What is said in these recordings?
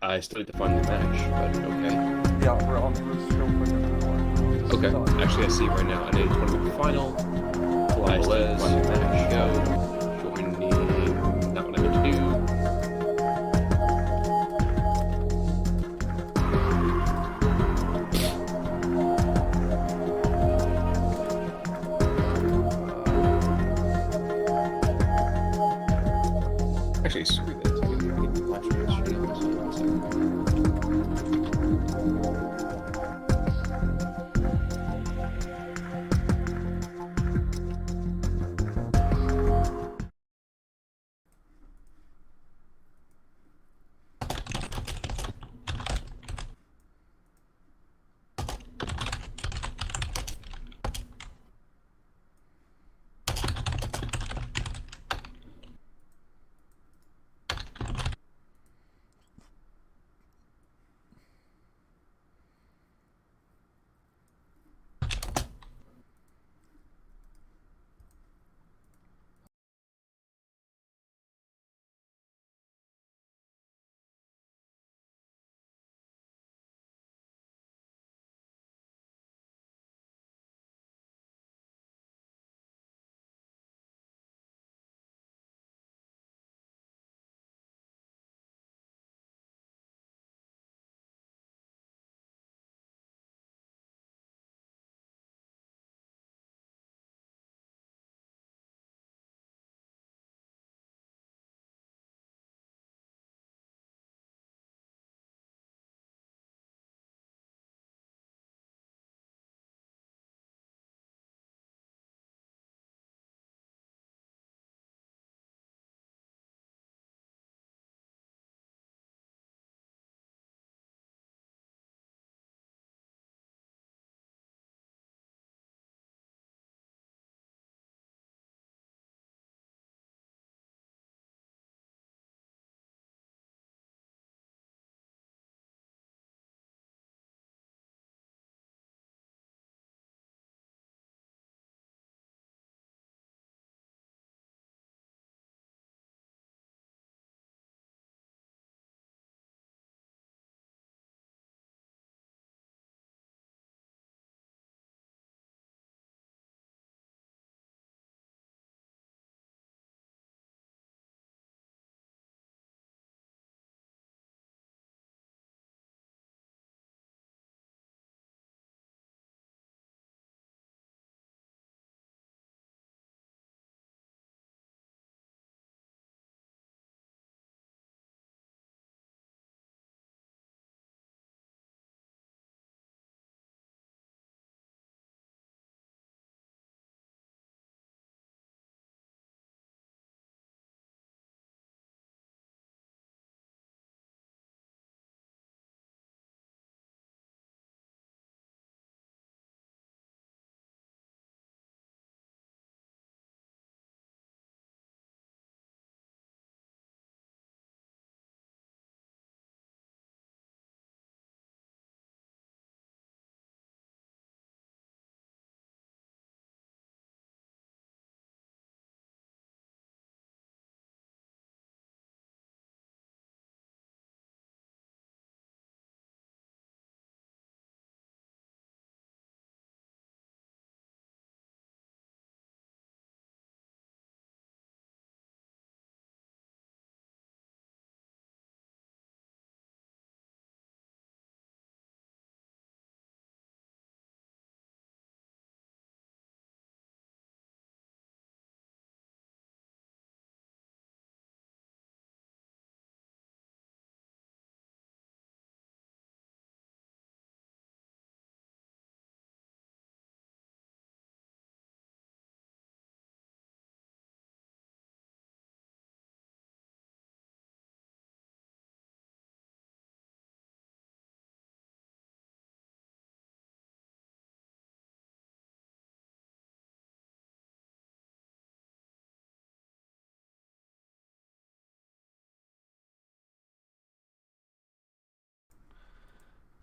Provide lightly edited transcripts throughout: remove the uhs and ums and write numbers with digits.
I still need to find the match, but okay. Yeah, we're still putting it Okay, on. actually I see right now. NA Tourney final. I still need to find the match. Go. Joining. Not what I meant to do. Actually, screw this. I need to flash this shit up. So, one second.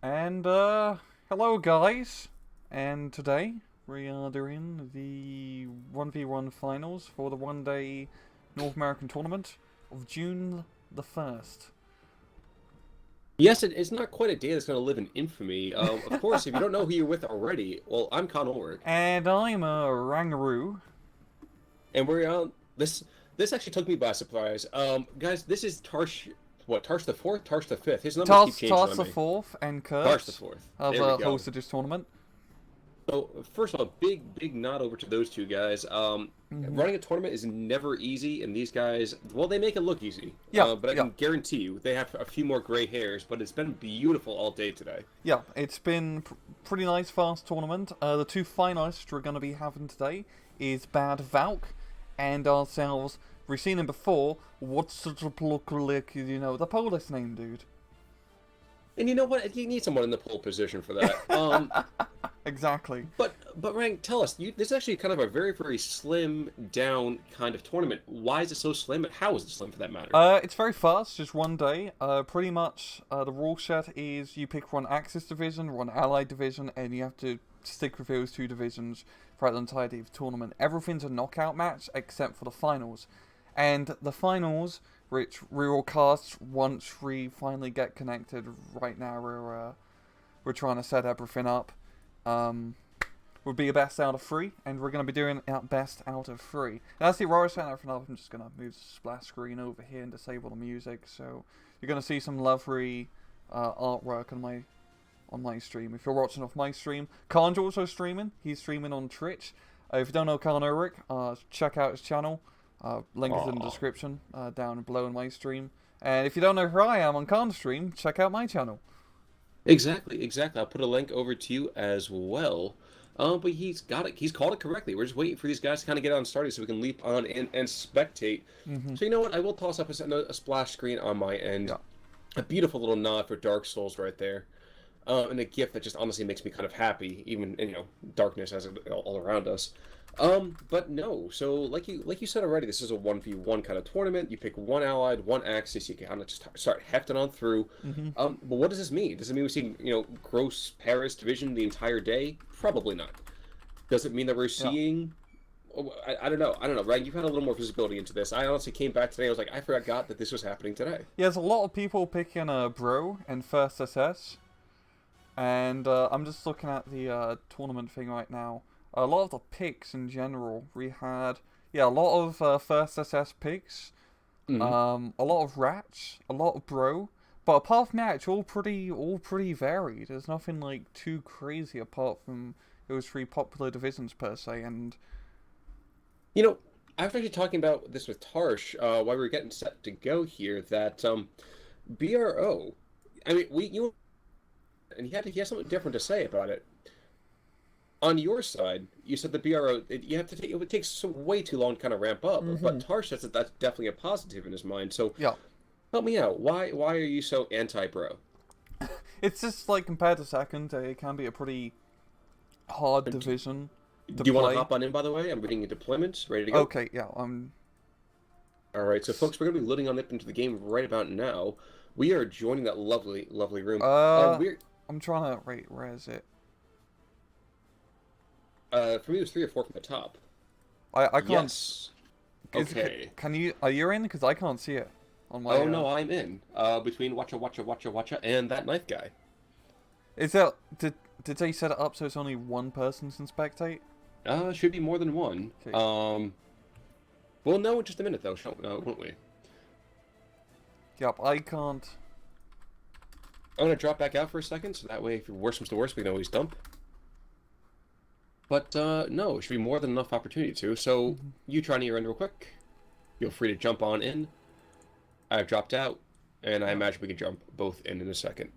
And, hello guys! And today, we are doing the 1v1 finals for the one-day North American tournament of June the 1st. Yes, it's not quite a day that's going to live in infamy. Of course, if you don't know who you're with already, well, I'm Con Ulrich, And I'm a Rangaroo. and we're on this. This actually took me by surprise. Guys, this is Tarsh. What, Tarsh the Fourth, Tarsh the Fifth? His numbers keep changing Tars on the me. Fourth and Tarsh the Curbs Fourth. have There we go. hosted this tournament. So first of all, big nod over to those two guys. Running a tournament is never easy, and these guys, well, they make it look easy. Yeah, But I can guarantee you, they have a few more gray hairs. But it's been beautiful all day today. Yeah, it's been pretty nice, fast tournament. The two finalists we're going to be having today is Bad Valk and ourselves. We've seen him before. Wlochatypajakulec, you know, the Polish name, dude. And you know what? You need someone in the pole position for that. Exactly. But Rank, tell us, this is actually kind of a very slim down kind of tournament. Why is it so slim, and how is it slim for that matter? It's very fast, just one day. Pretty much, the rule set is you pick one Axis division, one Allied division, and you have to stick with those two divisions throughout the entirety of the tournament. Everything's a knockout match except for the finals. And the finals, which we will cast once we finally get connected. Right now, we're trying to set everything up. Would be a best out of 3, and we're going to be doing our best out of 3. Now, as the Aurora setting everything up, I'm just going to move the splash screen over here and disable the music. So you're going to see some lovely artwork on my stream. If you're watching off my stream, Khan's also streaming. He's streaming on Twitch. If you don't know Khan Ulrich, check out his channel. Link is in the description down below in my stream. And if you don't know who I am on Khan's stream, check out my channel. Exactly. I'll put a link over to you as well. But he's got it. He's called it correctly. We're just waiting for these guys to kind of get on started so we can leap on and spectate. So you know what? I will toss up a splash screen on my end. Yeah. A beautiful little nod for Dark Souls right there. And a gift that just honestly makes me kind of happy, even in, darkness as all around us. But no. So like you said already, this is a 1v1 kind of tournament. You pick one allied, one axis. You can kind of just start hefting on through. But what does this mean? Does it mean we see gross Paris division the entire day? Probably not. Does it mean that we're seeing? Oh, I don't know. Right? You've had a little more visibility into this. I honestly came back today. I was like, I forgot that this was happening today. Yeah, there's a lot of people picking Bro and First SS. And I'm just looking at the tournament thing right now. A lot of the picks in general, we had a lot of First SS picks, a lot of Rats, a lot of Bro, but apart from that, it's all pretty varied. There's nothing like too crazy apart from those 3 popular divisions per se. And I was actually talking about this with Tarsh while we were getting set to go here. That BRO, I mean, and he had something different to say about it. On your side, you said the BRO, it would take way too long to kind of ramp up. But Tarsh says that that's definitely a positive in his mind. So help me out. Why are you so anti-bro? It's just like compared to second, it can be a pretty hard division. Do you want to hop on in, by the way? I'm reading your deployments. Ready to go? Okay, yeah. All right, so folks, we're going to be loading on up into the game right about now. We are joining that lovely room. I'm trying to... Wait, where is it? For me, it was 3 or 4 from the top. I can't... Yes. Okay. Can you... Are you in? Because I can't see it on my... Oh, no, I'm in. Between Watcha, and that knife guy. Is that... Did they set it up so it's only one person can spectate? Should be more than one. Okay. We'll know in just a minute, though, won't we? Yep, I can't... I'm going to drop back out for a second, so that way, if worse comes to worse, we can always dump. But, no, it should be more than enough opportunity to. So, you try your end real quick. Feel free to jump on in. I've dropped out, and I imagine we can jump both in a second.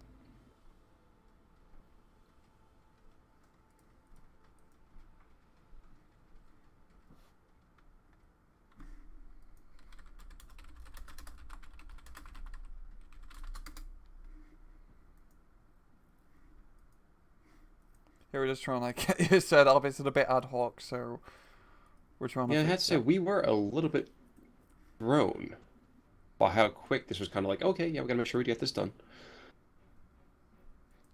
Here we're just trying to get it set up. It's a bit ad hoc, so we're trying to... Yeah, I had to say, we were a little bit thrown by how quick this was kind of like, okay, yeah, we gotta make sure we get this done.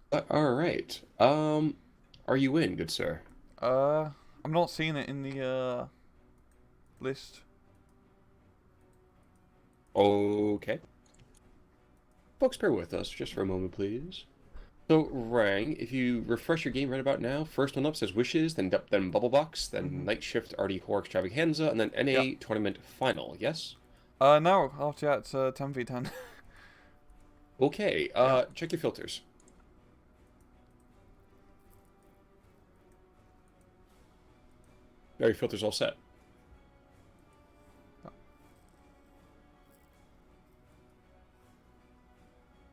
But, alright. Are you in, good sir? I'm not seeing it in the, list. Okay. Folks, bear with us just for a moment, please. So, Rang, if you refresh your game right about now, first one up says Wishes, then Bubble Box, then Night Shift RD Horror Extravaganza, and then Yeah. NA Tournament Final, yes? No, after that, it's 10v10. Okay, Yeah. check your filters. Are your filters all set?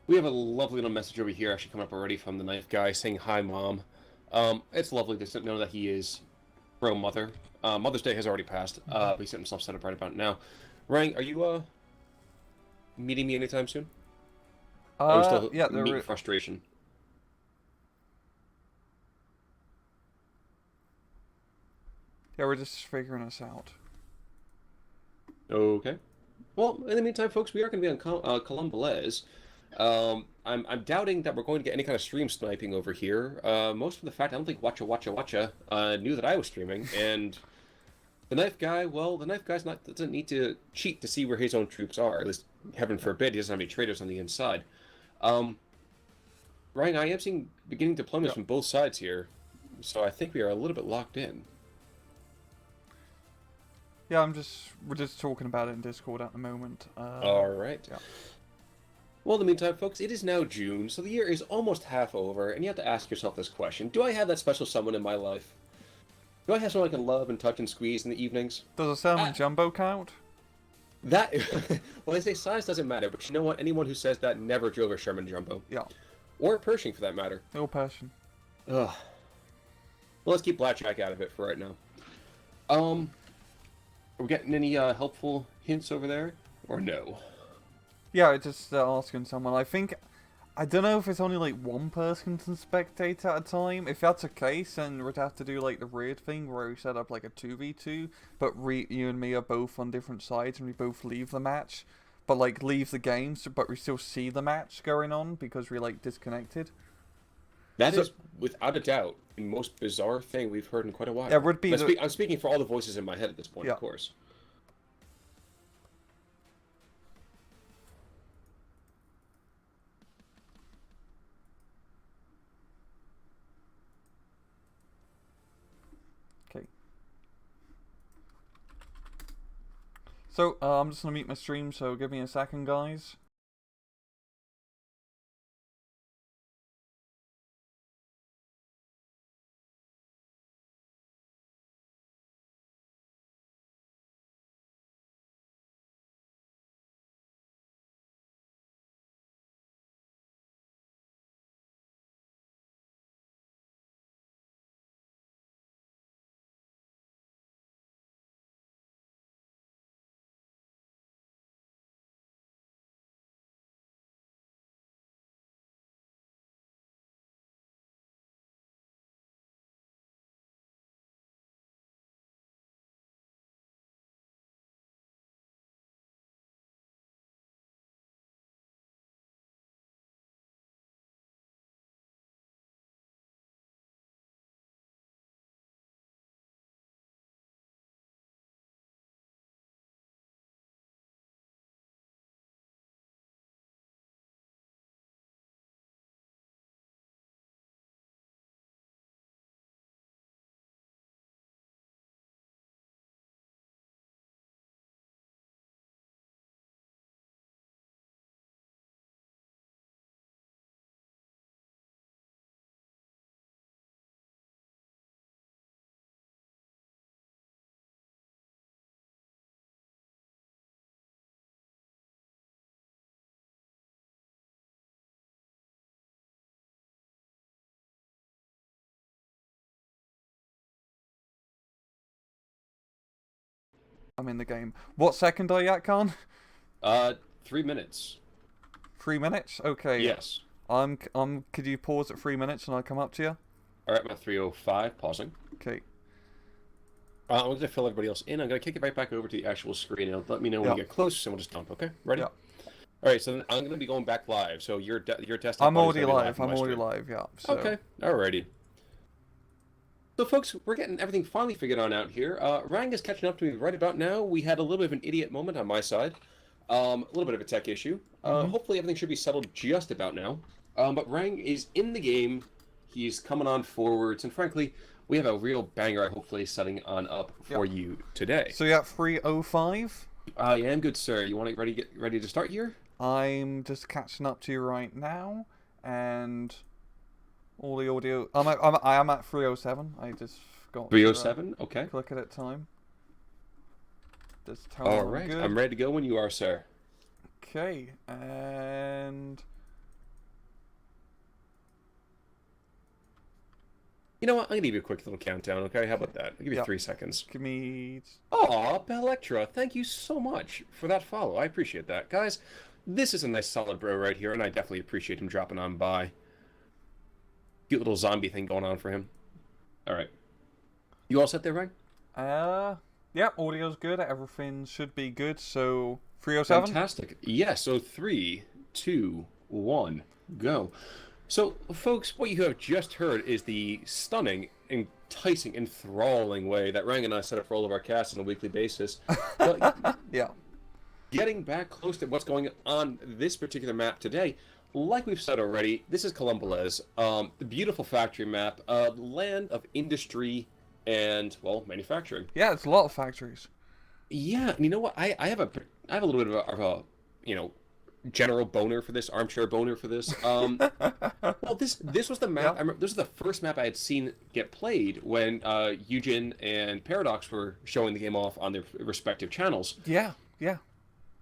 We have a lovely little message over here actually coming up already from the knife guy saying, "Hi, Mom." It's lovely to know that he is pro mother. Mother's Day has already passed. He's getting himself set up right about now. Rang, are you meeting me anytime soon? Or are we still Yeah, meeting frustration? we're just figuring this out. Okay. Well, in the meantime, folks, we are going to be on Columbalez. I'm doubting that we're going to get any kind of stream sniping over here. Most of the fact I don't think Watcha knew that I was streaming, and the knife guy, well, the knife guy's not doesn't need to cheat to see where his own troops are. At least, heaven forbid, he doesn't have any traitors on the inside. Ryan, I am seeing beginning deployments from both sides here, so I think we are a little bit locked in. Yeah, we're just talking about it in Discord at the moment. All right. Yeah. Well, in the meantime, folks, it is now June, so the year is almost half over, and you have to ask yourself this question: do I have that special someone in my life? Do I have someone I can love and touch and squeeze in the evenings? Does a salmon jumbo count? That, well, I say size doesn't matter, but you know what? Anyone who says that never drove a Sherman Jumbo. Yeah. Or a Pershing, for that matter. No passion. Ugh. Well, let's keep Blackjack out of it for right now. Are we getting any helpful hints over there, or no? Yeah, just asking someone. I don't know if it's only like one person can spectate at a time. If that's the case, then we'd have to do like the weird thing where we set up like a 2v2, but you and me are both on different sides and we both leave the match, but like leave the game, but we still see the match going on because we're like disconnected. That is, without a doubt, the most bizarre thing we've heard in quite a while. Yeah, would be. I'm speaking for all the voices in my head at this point, yeah. Of course. Okay. So, I'm just gonna mute my stream, so give me a second, guys. I'm in the game. What second are you at, Khan? 3 minutes. 3 minutes? Okay. Yes. Could you pause at 3 minutes and I'll come up to you? Alright, I'm at 3:05, pausing. Okay. I'm going to fill everybody else in. I'm going to kick it right back over to the actual screen. And let me know when you get close, and we'll just dump, okay? Ready? Yeah. Alright, so then I'm going to be going back live. So your desktop. I'm already live. Yeah. So. Okay. Alrighty. So, folks, we're getting everything finally figured out here. Rang is catching up to me right about now. We had a little bit of an idiot moment on my side. A little bit of a tech issue. Hopefully everything should be settled just about now. But Rang is in the game. He's coming on forwards, and frankly, we have a real banger. Hopefully, setting on up for you today. So you're at 305. I am good, sir. You want to get ready to start here? I'm just catching up to you right now, and all the audio. I am at 307. I just got 307. Okay. Click at it time. Just all right. I'm ready to go when you are, sir. Okay, and you know what? I'm gonna give you a quick little countdown. Okay, how about that? I'll give you 3 seconds. Give me. Aw, Belectra, thank you so much for that follow. I appreciate that, guys. This is a nice solid bro right here, and I definitely appreciate him dropping on by. Cute little zombie thing going on for him. All right, you all set there, Ryan? Yeah, audio's good. Everything should be good. So 307. Fantastic. Yeah. So 3, 2, 1, go. So, folks, what you have just heard is the stunning, enticing, enthralling way that Rang and I set up for all of our casts on a weekly basis. But yeah. Getting back close to what's going on this particular map today, like we've said already, this is Columbalez, the beautiful factory map, land of industry and, well, manufacturing. Yeah, it's a lot of factories. Yeah, and you know what? I have a little bit of a you know, general boner for this, armchair boner for this. Well, this was the map. I remember, this was the first map I had seen get played when Eugen and Paradox were showing the game off on their respective channels. Yeah, yeah.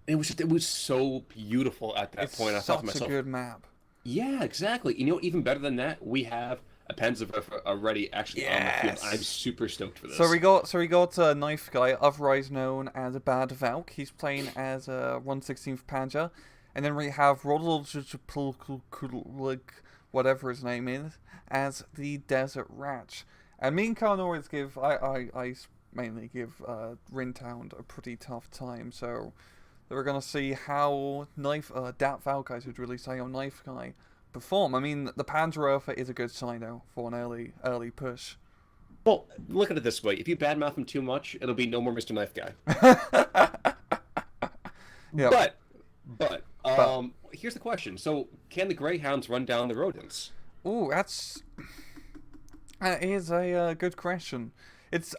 And it was so beautiful at that point. I thought to myself, such a good map. Yeah, exactly. You know, even better than that, we have a Panzer already actually on the field. I'm super stoked for this. So we got a knife guy, otherwise known as a Bad Valk. He's playing as a 1/16th Panzer. And then we have wlochatypajakulec, whatever his name is, as the Desert Rat. And me and Khan always give, I mainly give Rintown a pretty tough time. So we're going to see how Dat Valk, I should really say, or Knife Guy perform. I mean, the Panzerwerfer is a good sign, though, for an early push. Well, look at it this way. If you badmouth him too much, it'll be no more Mr. Knife Guy. Yeah. But here's the question. So, can the Greyhounds run down the rodents? Ooh, that is a good question.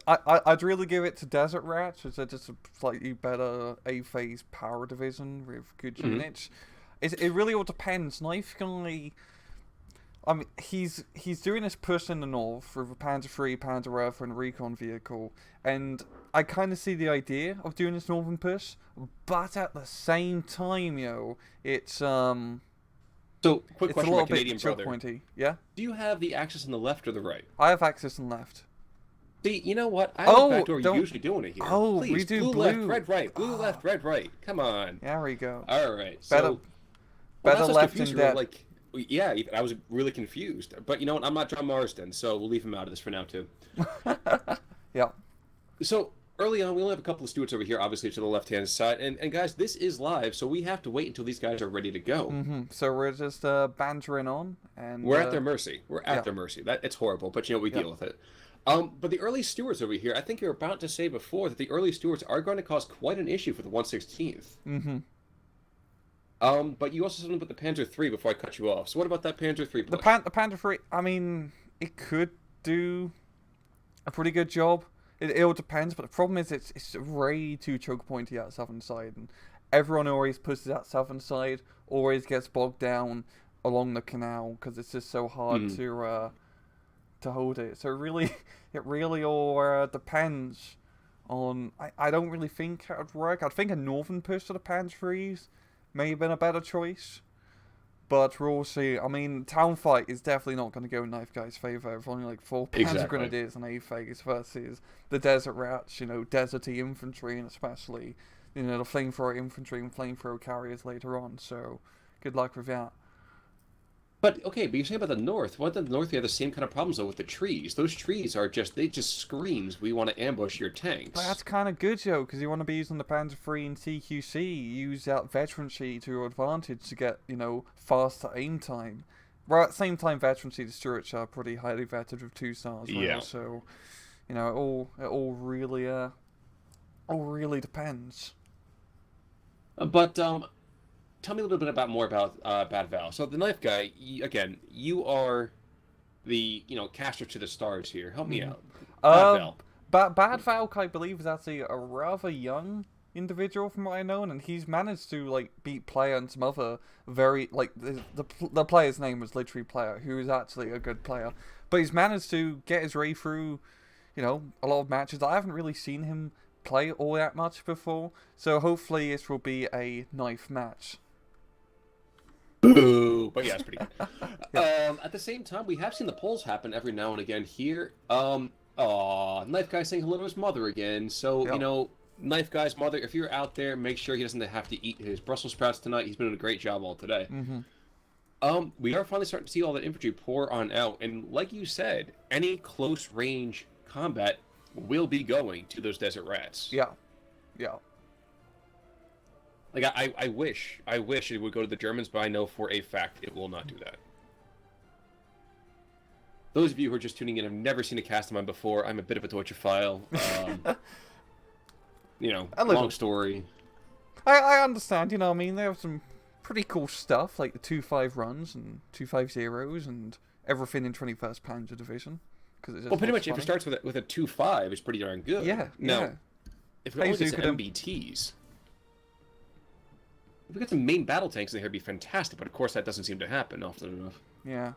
I'd really give it to Desert Rats, which are just a slightly better A-phase power division with good units. It really all depends. Knife Guy, I mean, he's doing this push in the north with a Panzer III, Panzerwerfer, and recon vehicle, and I kind of see the idea of doing this northern push, but at the same time, it's So, quick question, my Canadian brother. Pointy. Yeah? Do you have the axis on the left or the right? I have axis on left. See, you know what? I know backdoor you're usually doing it here. Oh, please, we do blue blue. Left, red, right. Blue left, red, right. Come on. There we go. All right. Better left than dead. Like, yeah, I was really confused. But you know what? I'm not John Marsden, so we'll leave him out of this for now, too. Yeah. So, early on, we only have a couple of stewards over here, obviously, to the left-hand side. And guys, this is live, so we have to wait until these guys are ready to go. So we're just bantering on. And we're at their mercy. We're at their mercy. It's horrible, but, we deal with it. But the early stewards over here, I think you're about to say before that the early stewards are going to cause quite an issue for the 1/16th. But you also said something about the Panzer III before I cut you off. So what about that Panzer III push? The Panzer III, I mean, it could do a pretty good job. It all depends, but the problem is it's way too choke pointy out southern side, and everyone always pushes out southern side, always gets bogged down along the canal because it's just so hard to hold it. So it really all depends on. I don't really think it would work. I'd think a northern push to the Panzer IIIs may have been a better choice, but we'll see. I mean, Town Fight is definitely not going to go in Knife Guy's favour. If only like 4 Panzer Grenadiers and A-phase versus the Desert Rats, deserty infantry, and especially, the flamethrower infantry and flamethrower carriers later on. So, good luck with that. But you're saying about the north. What the north? We have the same kind of problems though with the trees. Those trees are they just screams. We want to ambush your tanks. But that's kind of good, because you want to be using the Panzer III and CQC. Use that veterancy to your advantage to get faster aim time. Well, at the same time, veterancy the Stuarts are pretty highly vetted with 2 stars. Right? Yeah. So, it all really depends. But tell me a little bit about more about Bad Val. So the knife guy, again, you are the caster to the stars here. Help me Hmm. out. Bad Um, Val. Bad Valk, I believe, is actually a rather young individual from what I know, and he's managed to like beat Player and some other very like the player's name was literally Player, who is actually a good player, but he's managed to get his way through, a lot of matches. I haven't really seen him play all that much before, so hopefully this will be a knife match. Boo! But yeah, it's pretty good. Yeah, At the same time, we have seen the polls happen every now and again here. Knife guy saying hello to his mother again. So, yeah. Knife guy's mother, if you're out there, make sure he doesn't have to eat his Brussels sprouts tonight. He's been doing a great job all today. Mm-hmm. We are finally starting to see all that infantry pour on out, and like you said, any close range combat will be going to those desert rats. Yeah, yeah. Like I wish it would go to the Germans, but I know for a fact it will not do that. Those of you who are just tuning in have never seen a cast of mine before. I'm a bit of a Deutschophile. A little. Long story. I understand, I mean, they have some pretty cool stuff, like the 2.5 runs and 2.5 zeros and everything in 21st Panzer Division. Well, pretty much if it starts with a 2.5, it's pretty darn good. Yeah, Now, yeah. if it only gets MBTs, if we get some main battle tanks in here, it'd be fantastic. But of course, that doesn't seem to happen often enough. Yeah.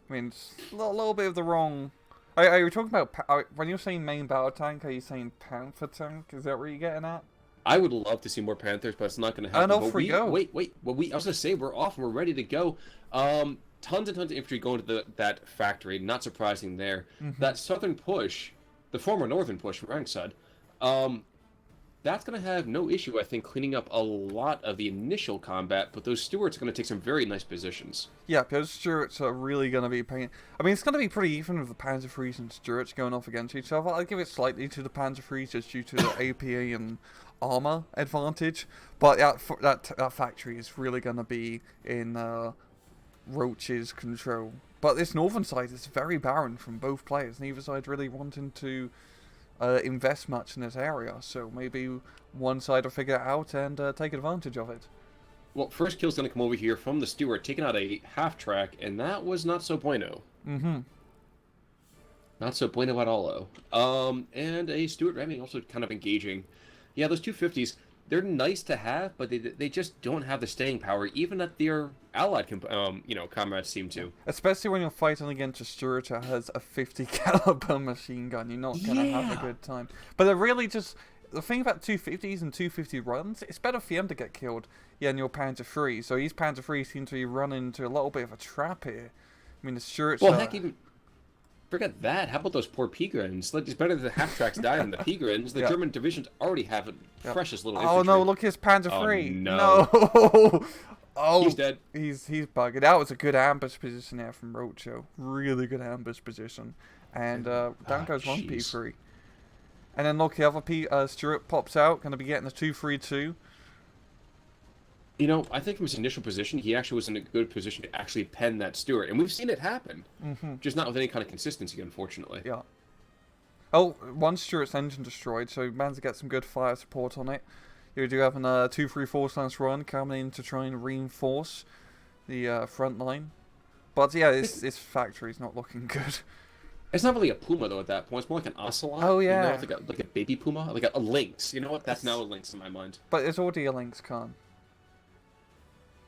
I mean, it's a little bit of the wrong... Are you talking about... when you're saying main battle tank, are you saying Panther tank? Is that what you're getting at? I would love to see more Panthers, but it's not going to happen. And off we go. Wait. Well, I was going to say, we're off and we're ready to go. Tons and tons of infantry going to that factory. Not surprising there. Mm-hmm. That southern push, the former northern push from Rangside, that's going to have no issue, I think, cleaning up a lot of the initial combat, but those Stuarts are going to take some very nice positions. Yeah, those Stuarts are really going to be paying... I mean, it's going to be pretty even with the Panzer IIIs and Stuarts going off against each other. I'll give it slightly to the Panzer IIIs just due to the APA and armor advantage, but that factory is really going to be in Roach's control. But this northern side is very barren from both players, neither side really wanting to invest much in this area, so maybe one side will figure it out and take advantage of it. Well, first kill's going to come over here from the Stuart, taking out a half-track, and that was not so bueno. Mm-hmm. Not so bueno at all. And a Stuart ramming also kind of engaging. Yeah, those 250s, they're nice to have, but they just don't have the staying power, even at their allied comrades seem to. Especially when you're fighting against a Stuart that has a 50 caliber machine gun, you're not gonna have a good time. But they're really just the thing about 250s and 250 runs. It's better for them to get killed. Yeah, and your Panzer III. So these Panzer III seem to be running into a little bit of a trap here. I mean, the Stuarts. Well, heck, even forget that. How about those poor Pegrins? Like, it's better that the half-tracks die than the Pegrins. The German divisions already have a precious little infantry. Oh no! Look, his Panzer III. No. Oh, he's dead. He's bugged. That was a good ambush position there from Rocho. Really good ambush position. And down goes one P3. And then look, the other Stuart pops out, going to be getting a 2-3-2. I think from his initial position, he actually was in a good position to actually pen that Stuart. And we've seen it happen. Mm-hmm. Just not with any kind of consistency, unfortunately. Yeah. Oh, one Stuart's engine destroyed, so managed to get some good fire support on it. You do have a 2-3-4 run coming in to try and reinforce the front line. But yeah, this factory's not looking good. It's not really a puma, though, at that point. It's more like an ocelot. Oh, yeah. Like a baby puma. Like a lynx. You know what? That's now a lynx in my mind. But it's already a lynx, Khan.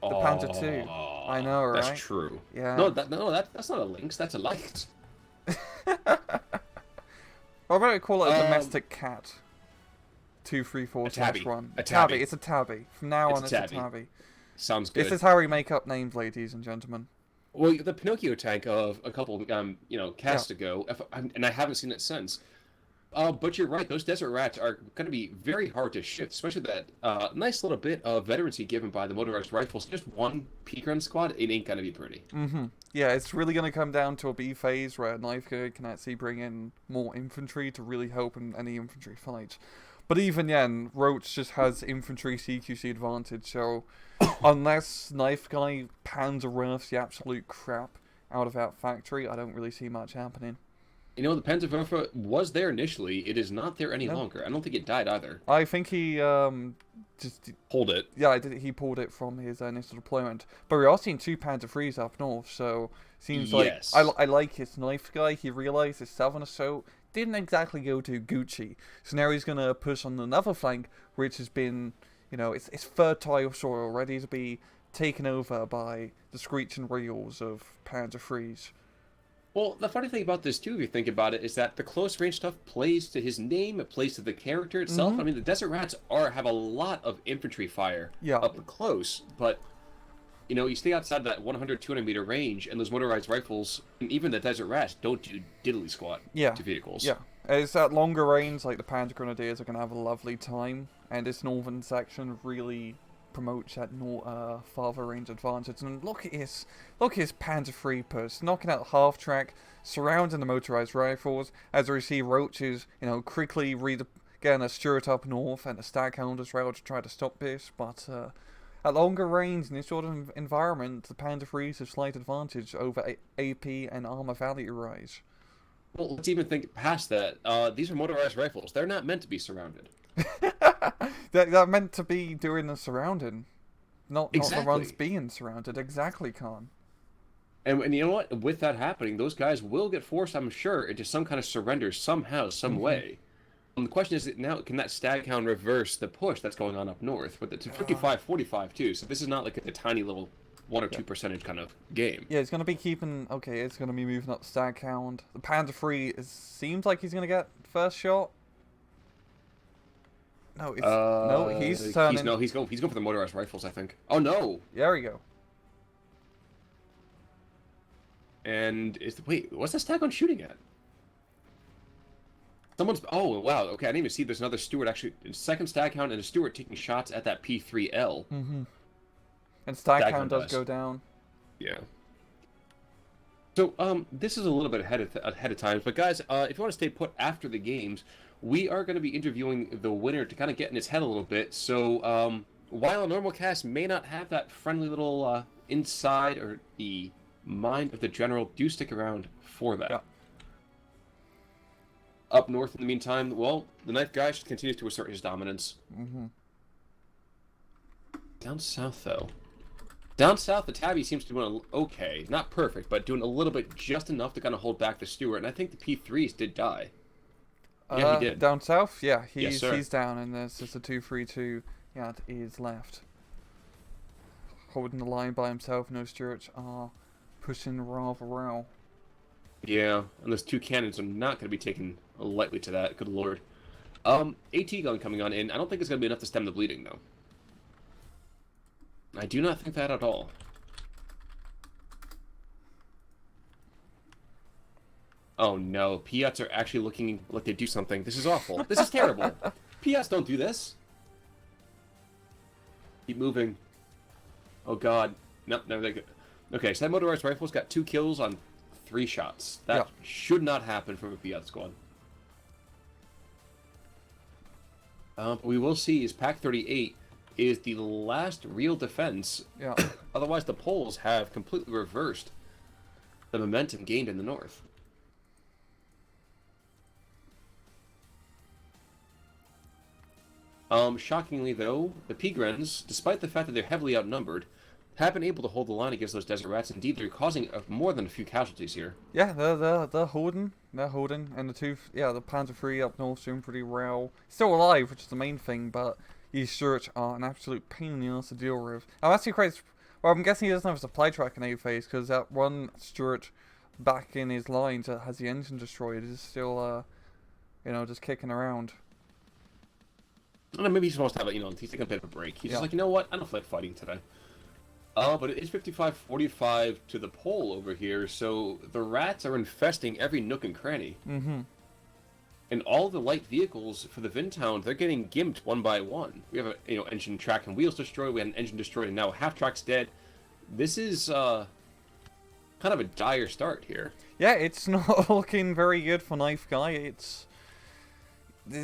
The Panzer II. I know, right? That's true. Yeah. That's not a lynx. That's a lynx. Or about to call it a domestic cat. 2-3-4 run. A tabby. It's a tabby. From now on, it's a tabby. Sounds good. This is how we make up names, ladies and gentlemen. Well, the Pinocchio tank of a couple casts ago, and I haven't seen it since. But you're right; those desert rats are going to be very hard to shift, especially that nice little bit of veterancy given by the motorized rifles. Just one Peak-Run squad, it ain't going to be pretty. Mm-hmm. Yeah, it's really going to come down to a B phase where Knife Guy can actually bring in more infantry to really help in any infantry fight. But even then, Roach just has infantry CQC advantage, so unless Knife Guy pans or roughs the absolute crap out of that factory, I don't really see much happening. You know, the Panzerwerfer was there initially. It is not there any No, longer. I don't think it died either. I think he just Hold it. yeah, he pulled it from his initial deployment. But we are seeing two Panzer IIIs up north, so seems like Yes. I like his knife guy. He realized his Southern Assault didn't exactly go to Gucci, so now he's gonna push on another flank, which has been, it's fertile soil, ready to be taken over by the screeching wheels of Panzer IIIs. Well, the funny thing about this too, if you think about it, is that the close range stuff plays to his name, it plays to the character itself. Mm-hmm. I mean, the Desert Rats have a lot of infantry fire Yeah, up close, but you stay outside that 100, 200 meter range, and those motorized rifles, and even the Desert Rats, don't do diddly squat yeah, to vehicles. yeah. It's at longer range, like the Panzer Grenadiers are gonna have a lovely time, and this northern section really promotes that farther range advantage. And look at his Panzer III push, knocking out half track, surrounding the motorized rifles. As we see Roaches, quickly getting a Stuart up north and a Staghound as well to try to stop this. But at longer range in this sort of environment, the Panzer IIIs have slight advantage over AP and armor value rise. Well, let's even think past that. These are motorized rifles. They're not meant to be surrounded. They're meant to be doing the surrounding, not the ones Exactly. being surrounded. Exactly, Khan. And you know what? With that happening, those guys will get forced, I'm sure, into some kind of surrender somehow, some way. And the question is now, can that Staghound reverse the push that's going on up north? But it's a 55-45 too, so this is not like a tiny little 1 or 2 percentage kind of game. Yeah, it's gonna be keeping. Okay, it's gonna be moving up Staghound. The Panzer III seems like he's gonna get first shot. No, he's turning. He's going for the motorized rifles, I think. Oh no! There we go. And wait, what's the Staghound shooting at? Someone's. Oh wow. Okay, I didn't even see there's another Stewart actually. Second Staghound and a Stewart taking shots at that P3L. And Staghound Staghound does does. go down. Yeah. So this is a little bit ahead of time, but guys, if you want to stay put after the games, we are going to be interviewing the winner to kind of get in his head a little bit. So while a normal cast may not have that friendly little inside or the mind of the general, do stick around for that. Yeah. Up north, in the meantime, well, the knife guy should continue to assert his dominance. Down south, though. Down south, the Tabby seems to be doing okay. Not perfect, but doing a little bit just enough to kind of hold back the Stewart. And I think the P3s did die. Yeah, he did. Down south, yeah, Yes, sir. he's down, and there's just a 2-3-2. Yeah, it is left. Holding the line by himself, no Stuarts are pushing rather well. Yeah, and those two cannons are not going to be taken lightly to that. Good lord. AT gun coming on in. I don't think it's going to be enough to stem the bleeding, though. I do not think that at all. Oh no, Piats are actually looking like they do something. This is awful. This is terrible. Piats don't do this. Keep moving. Oh god. Nope, no, they go. Okay, so that motorized rifle's got 2 kills on 3 shots. That should not happen from a Piat squad. We will see is Pack 38 is the last real defense. Yeah. Otherwise, the Poles have completely reversed the momentum gained in the north. Shockingly, though, the Pigrens, despite the fact that they're heavily outnumbered, have been able to hold the line against those Desert Rats. Indeed, they're causing more than a few casualties here. Yeah, they're holding. They're holding. And the Panzer III up north doing pretty well. Still alive, which is the main thing, but these Stuarts are an absolute pain in the ass to deal with. I'm actually quite... Well, I'm guessing he doesn't have a supply track in A-phase, because that one Stuart back in his lines that has the engine destroyed is still, just kicking around. I don't know, maybe he's supposed to have he's taking a bit of a break. He's just like, you know what? I don't feel like fighting today. But it is 55-45 to the pole over here, so the Rats are infesting every nook and cranny. And all the light vehicles for the Vintown, they're getting gimped one by one. We have a engine, track, and wheels destroyed. We had an engine destroyed, and now half track's dead. This is kind of a dire start here. Yeah, it's not looking very good for Knife Guy. It's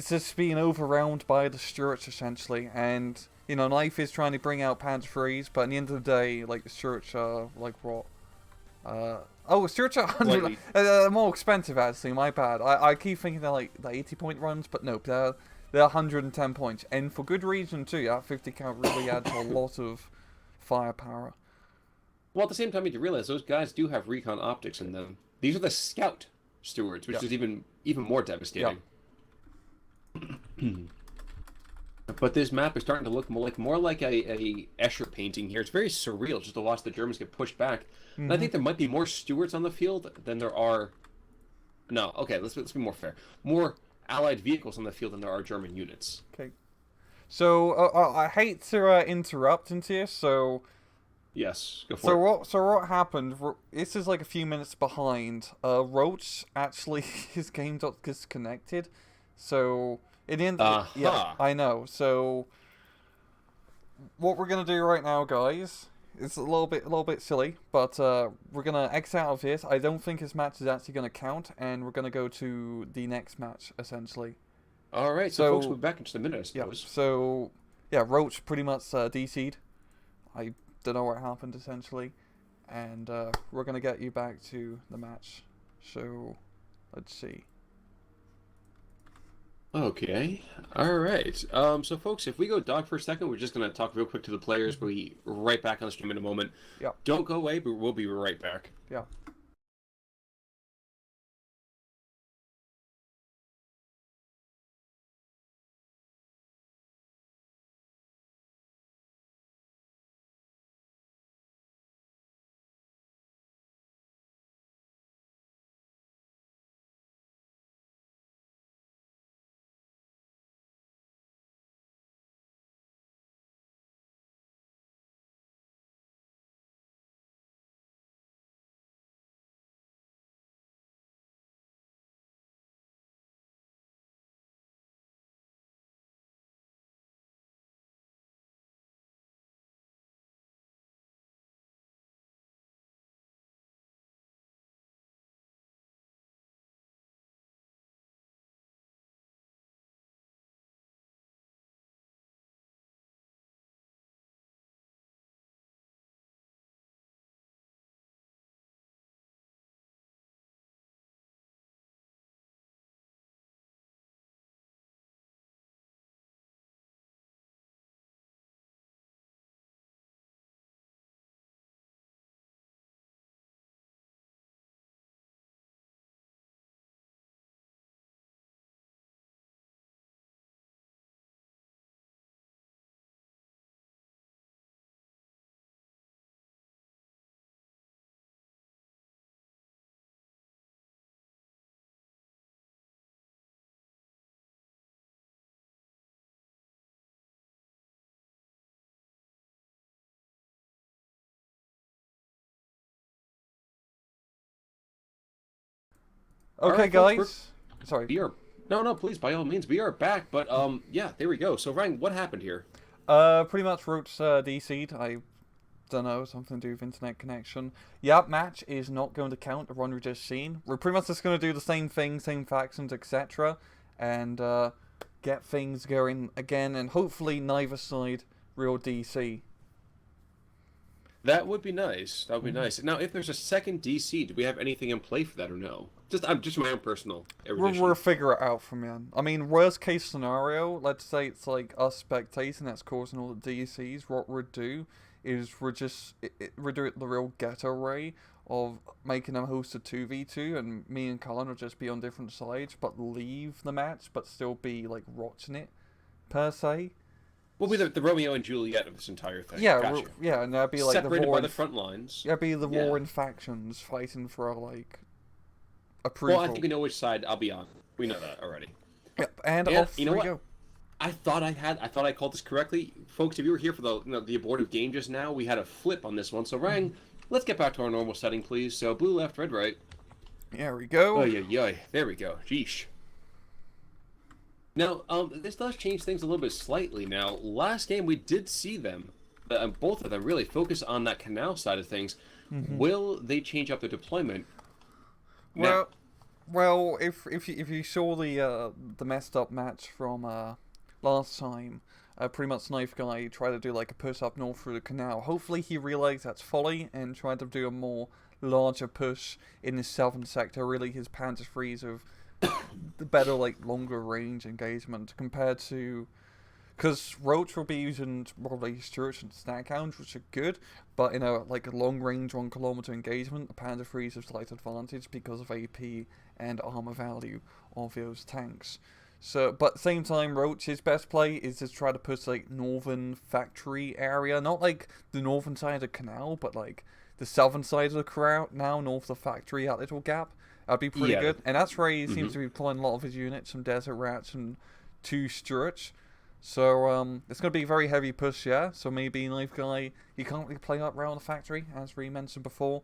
just being overwhelmed by the Stuarts essentially, and Knife is trying to bring out Panzer IIIs, but at the end of the day, like the Stuarts are like what, Stuart's at 100. Slightly. More expensive, actually. My bad. I keep thinking they're like the 80-point runs, but nope, they're 110 points, and for good reason too. That 50 count really adds a lot of firepower. Well, at the same time, you have to realize those guys do have recon optics in them. These are the scout stewards, which Yep. is even more devastating. But this map is starting to look more like a Escher painting here. It's very surreal just to watch the Germans get pushed back. And I think there might be more stewards on the field than there are. No, okay, let's be more fair. More Allied vehicles on the field than there are German units. Okay. So I hate to interrupt into this. So Yes, go for it. So what happened? This is like a few minutes behind. Roach actually his game got disconnected. So in the end, yeah, I know. So what we're gonna do right now, guys, is a little bit silly, but we're gonna exit out of this. I don't think this match is actually gonna count, and we're gonna go to the next match essentially. All right, so folks, we'll be back in just a minute, I suppose. Yeah. So yeah, Roach pretty much DC'd. I don't know what happened essentially, and we're gonna get you back to the match. So let's see. Okay. All right. So, folks, if we go dog for a second, we're just going to talk real quick to the players. We'll be right back on the stream in a moment. Yeah. Don't go away, but we'll be right back. Yeah. Okay, right, guys. folks, Sorry. No, please, by all means, we are back. But yeah, there we go. So, Ryan, what happened here? Pretty much Roach DC'd. I don't know, something to do with internet connection. Yeah, match is not going to count the run we just seen. We're pretty much just going to do the same thing, same factions, etc. And get things going again, and hopefully neither side real DC. That would be nice. That would be nice. Now, if there's a second DC, do we have anything in play for that or no? Just my own personal erudition. We'll figure it out from then. I mean, worst case scenario, let's say it's like us spectating that's causing all the DCs. What we'd do is we're just we're doing the real ghetto way of making them host a 2v2, and me and Colin will just be on different sides, but leave the match, but still be like watching it per se. We'll be the Romeo and Juliet of this entire thing. Yeah, Gotcha. yeah, and that'd be like separated the war by the front lines. Yeah, be the Yeah. warring factions fighting for like approval. Well, I think we know which side I'll be on. We know that already. Yep, and Yeah, off you know we what? go. I thought I called this correctly, folks. If you were here for the abortive game just now, we had a flip on this one. So Ryan, let's get back to our normal setting, please. So blue left, red right. There we go. Oh yeah, there we go. Sheesh. Now, this does change things a little bit slightly. Now, last game we did see them, both of them really focus on that canal side of things. Will they change up their deployment? Now, Well, if you saw the messed up match from last time, pretty much Knife Guy tried to do like a push up north through the canal. Hopefully he realized that's folly and tried to do a more larger push in the southern sector. Really, his Panzer IIIs have the better, like, longer range engagement compared to. Because Roach will be using probably Stuarts and Snack Hounds, which are good, but in a long range 1 kilometer engagement, the Panzer IIIs have slight advantage because of AP and armor value of those tanks. So, but at the same time, Roach's best play is to try to push like northern factory area, not like the northern side of the canal, but like the southern side of the canal, north of the factory, that little gap. That'd be pretty good, and that's where he seems to be deploying a lot of his units, some Desert Rats and 2 Stuarts. So it's going to be a very heavy push, yeah. So maybe Knife Guy, he can't really play up around the factory, as we mentioned before.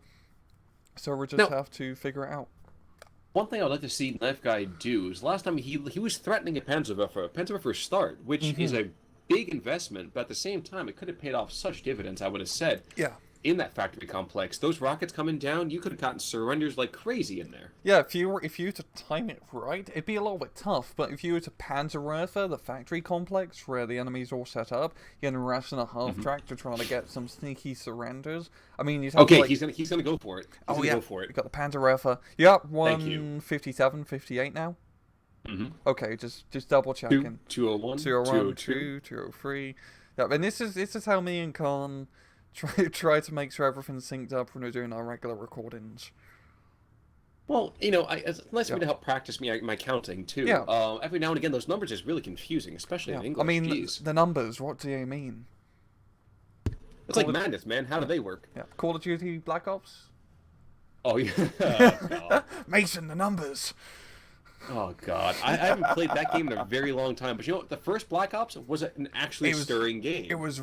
So we'll just have to figure it out. One thing I'd like to see Knife Guy do is last time he was threatening a Panzerwerfer start, which is a big investment, but at the same time, it could have paid off such dividends, I would have said. Yeah. In that factory complex, those rockets coming down, you could have gotten surrenders like crazy in there. Yeah, if you were to time it right, it'd be a little bit tough. But if you were to Panzerwerfer the factory complex where the enemy's all set up, you're gonna rush in a half track to try to get some sneaky surrenders. I mean, you'd have to, like... he's gonna go for it. Go for it. You got the Panzerwerfer. You're up 157, 58 now. Okay, just double checking. 201, 202, 203. Yeah, and this is how me and Khan try to make sure everything's synced up when we're doing our regular recordings. Well, it's nice for me to help practice my counting too. Yeah. Every now and again, those numbers is really confusing, especially in English. I mean, the numbers. What do they mean? It's like madness, man. How do they work? Yeah. Call of Duty Black Ops. Oh yeah. Mason, the numbers. Oh god, I haven't played that game in a very long time. But you know what? The first Black Ops was an actually stirring game. It was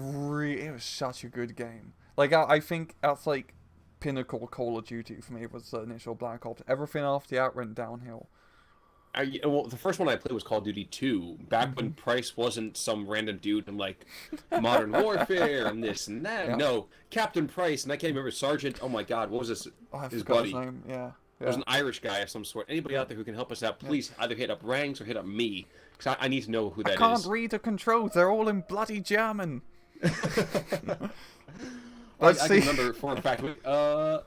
such a good game. Like I think that's like pinnacle Call of Duty for me was the initial Black Ops. Everything after that went downhill. Well, the first one I played was Call of Duty 2, back when Price wasn't some random dude in like Modern Warfare and this and that. Yeah. No, Captain Price, and I can't remember Sergeant. Oh my god, what was this? His buddy. His name. Yeah. It was an Irish guy of some sort. Anybody out there who can help us out, please either hit up Rangs or hit up me, because I need to know who that is. I can't read the controls. They're all in bloody German. I can remember for a fact.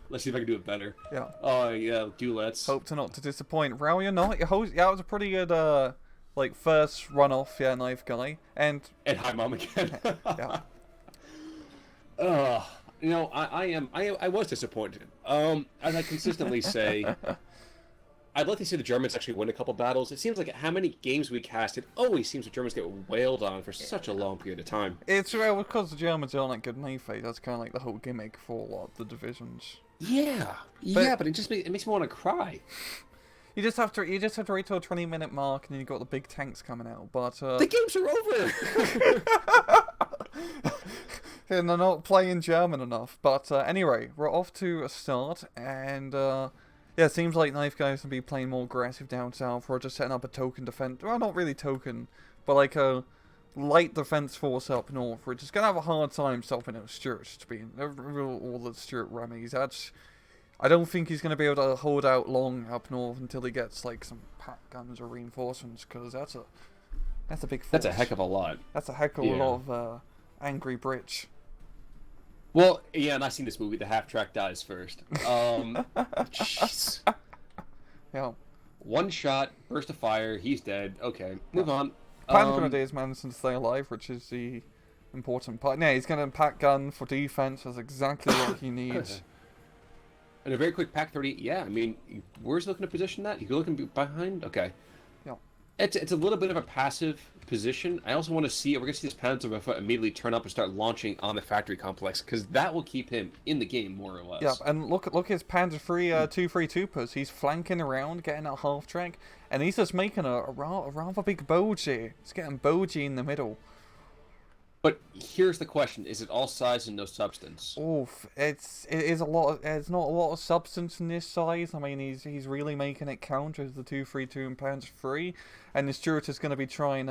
Let's see if I can do it better. Yeah. Oh, yeah, let's. Hope not to disappoint. Raul, you're not. Yeah, it was a pretty good, first run-off, Knife Guy. And hi, Mom, again. Yeah. I was disappointed. As I consistently say, I'd like to see the Germans actually win a couple battles. It seems like how many games we cast, it always seems the Germans get wailed on for such a long period of time. It's because the Germans aren't like good knife fight. That's kind of like the whole gimmick for a lot of the divisions. Yeah, but it makes me want to cry. You just have to wait till a 20-minute mark, and then you got the big tanks coming out. But the games are over. And they're not playing German enough. But anyway, we're off to a start, and it seems like Knife Guy's gonna be playing more aggressive down south. We're just setting up a token defense. Well, not really token, but like a light defense force up north. We're just gonna have a hard time stopping those Stuarts to be all the Stuart Remmies. I don't think he's gonna be able to hold out long up north until he gets like some pack guns or reinforcements, because that's a big force. That's a heck of a lot. That's a heck of a lot of angry Brits. Well, yeah, and I've seen this movie. The half-track dies first. Jeez. Yeah. One shot, burst of fire, he's dead. Okay, move on. Plan's gonna do his managing to stay alive, which is the important part. Yeah, he's gonna pack gun for defense. That's exactly what he needs. And a very quick pack 30. Yeah, I mean, where's he looking to position that? He's looking behind. Okay. Yeah. It's a little bit of a passive position. I also want to see, we're going to see this Panzerwerfer immediately turn up and start launching on the factory complex, because that will keep him in the game, more or less. Yeah, and look at his Panzer III 232 push. He's flanking around, getting that half track, and he's just making a rather big bogey. He's getting bogey in the middle. But here's the question: is it all size and no substance? Oof, it's a lot. It's not a lot of substance in this size. I mean, he's really making it count as the 232 and Panzer III, and the Stuart is going to be trying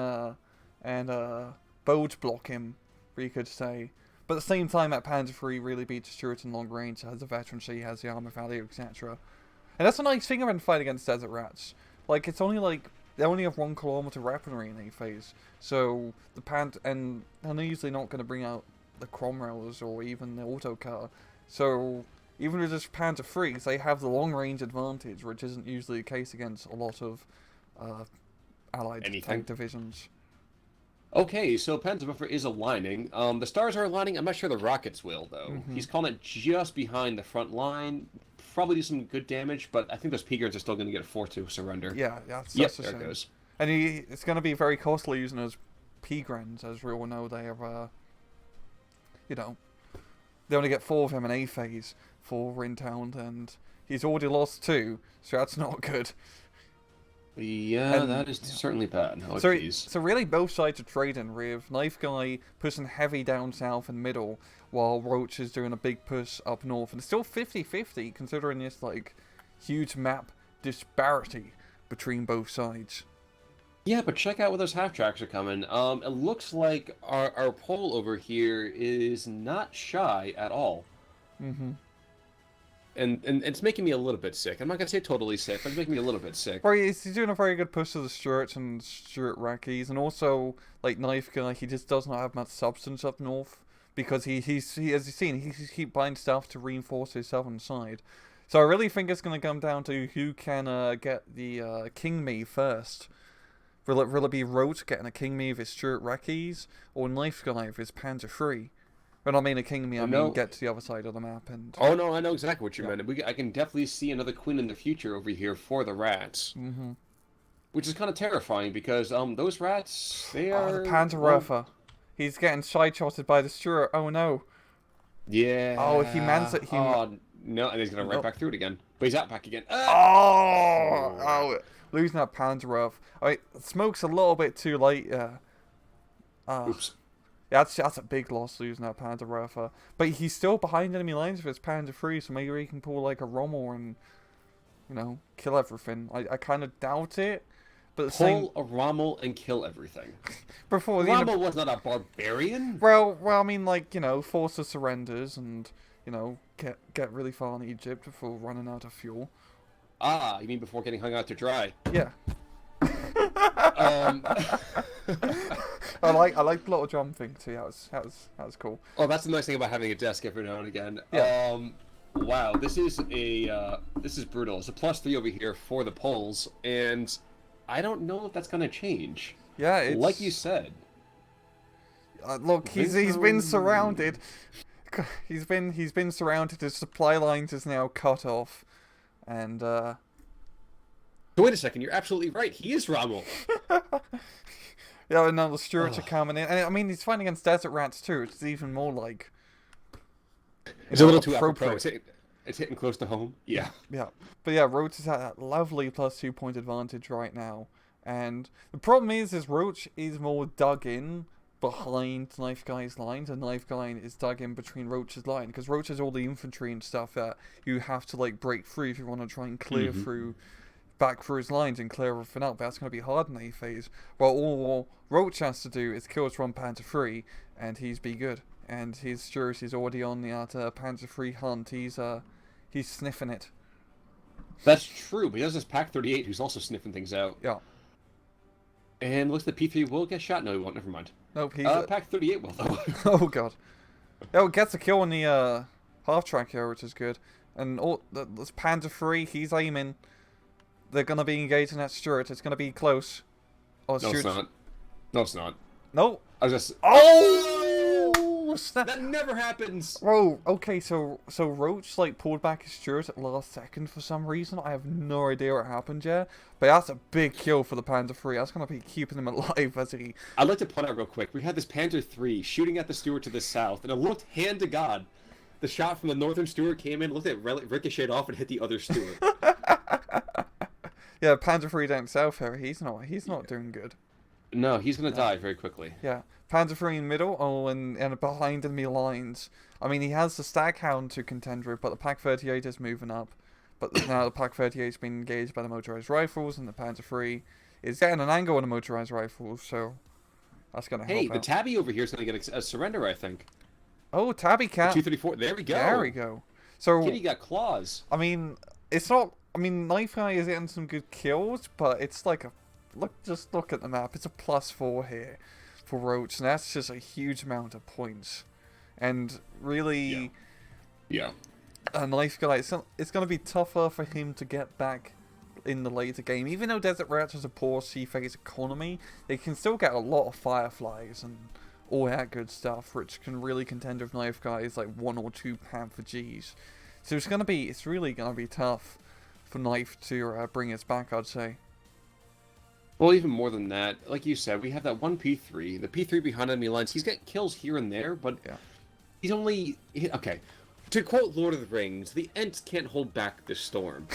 bulge block him, you could say. But at the same time, that Panzer III really beats the Stuart in long range. Has the veterancy, has the armor value, etc. And that's a nice thing around fight against Desert Rats. Like, it's only like they only have 1 kilometer weaponry in a phase, so and they're usually not going to bring out the Cromwells or even the autocar. So even with just Panzer IIIs, they have the long range advantage, which isn't usually the case against a lot of Allied tank divisions. Okay, so Panzerwaffe is aligning. The stars are aligning. I'm not sure the rockets will, though. He's calling it just behind the front line. Probably do some good damage, but I think those P-Grins are still going to get forced to surrender. Yeah, that's there a shame. It goes. And it's going to be very costly using those P-Grins, as we all know. They are, you know, they only get 4 of them in A phase for Rintown, and he's already lost 2, so that's not good. Yeah, that is certainly bad. Oh, so really both sides are trading, with Knife Guy pushing heavy down south and middle, while Roach is doing a big push up north. And it's still 50-50, considering this, like, huge map disparity between both sides. Yeah, but check out where those half-tracks are coming. It looks like our pole over here is not shy at all. Mm-hmm. And it's making me a little bit sick. I'm not going to say totally sick, but it's making me a little bit sick. Right, he's doing a very good push to the Stuarts and Stuart Rackies, and also, like, Knife Guy, he just does not have much substance up north, because he as you've seen, he keep buying stuff to reinforce his southern side. So I really think it's going to come down to who can get the King Me first. Will it be Roach getting a King Me with his Stuart Rackies, or Knife Guy with his Panzer III? When I mean a King Me, I mean get to the other side of the map. And oh no, I know exactly what you meant. I can definitely see another Queen in the future over here for the rats. Mm-hmm. Which is kind of terrifying, because those rats, they are... Oh, the Panzerwerfer. He's getting side-shotted by the Stuart. Oh no. Yeah. Oh, he mans it. Oh, no, and he's going to right back through it again. But he's out back again. Oh, losing that Panzerwerfer. Alright, smoke's a little bit too late, yeah. Oops. Yeah, that's a big loss, losing that Panzerwerfer. But he's still behind enemy lines with his Panzer III, so maybe he can pull like a Rommel and, you know, kill everything. I kind of doubt it. But pull a Rommel and kill everything. Before Rommel was not a barbarian. Well, I mean, like, you know, force the surrenders and, you know, get really far in Egypt before running out of fuel. Ah, you mean before getting hung out to dry? Yeah. I like the little drum thing too. That was cool. Oh, that's the nice thing about having a desk every now and again. Yeah. Wow, this is brutal. It's a +3 over here for the Poles, and I don't know if that's gonna change. Yeah, it's like you said. Look, he's been surrounded. He's been surrounded. His supply lines is now cut off, and Wait a second, you're absolutely right. He is Rommel. Yeah, and now the Stuarts are coming in. And I mean, he's fighting against desert rats too. It's even more like... It's a little too apropos. It's hitting close to home. Yeah. Yeah. But yeah, Roach is at that lovely +2 point advantage right now. And the problem is Roach is more dug in behind Knife Guy's lines, and Knife Guy is dug in between Roach's line, because Roach has all the infantry and stuff that you have to like break through if you want to try and clear through... back through his lines and clear everything out, but that's going to be hard in A phase. Well, all Roach has to do is kill his one Panzer III, and he's be good. And his Stuart is already on the Panzer III hunt. He's sniffing it. That's true, but he has this Pack 38 who's also sniffing things out. Yeah. And looks like P3 will get shot. No, he won't. Never mind. Nope, he's... Pack 38 will, though. Oh, God. Oh, it gets a kill on the half-track here, which is good. And this Panzer III, he's aiming... They're going to be engaging that Stuart. It's going to be close. Oh, no, it's not. No, it's not. No. I was just... Oh! Snap. That never happens! Bro, okay, so Roach, like, pulled back his Stuart at the last second for some reason. I have no idea what happened yet. But that's a big kill for the Panzer III. That's going to be keeping him alive as he... I'd like to point out real quick. We had this Panzer III shooting at the Stuart to the south, and it looked, hand to God, the shot from the northern Stuart came in, looked at ricocheted off, and hit the other Stuart. Yeah, Panzer III down south here, he's not doing good. No, he's gonna die very quickly. Yeah, Panzer III in the middle, and behind enemy lines. I mean, he has the Staghound to contend with, but the Pack 38 is moving up. But now the Pack 38 has been engaged by the motorized rifles, and the Panzer III is getting an angle on the motorized rifles, so that's gonna help. Hey, the Tabby over here is gonna get a surrender, I think. Oh, Tabby Cat. 234. There we go. There we go. So Kitty got claws. I mean, it's not. I mean, Knife Guy is getting some good kills, but it's like a just look at the map. It's a +4 here for Roach, and that's just a huge amount of points. And really, yeah. a nice guy. It's going to be tougher for him to get back in the later game. Even though Desert Rats has a poor sea phase economy, they can still get a lot of Fireflies and all that good stuff, which can really contend with knife guys like 1 or 2 Panther Gs. So it's really gonna be tough for Knife to bring us back, I'd say. Well, even more than that, like you said, we have that one P3. The P3 behind enemy lines, he's getting kills here and there, but Yeah. he's only... Okay, to quote Lord of the Rings, the Ents can't hold back the storm.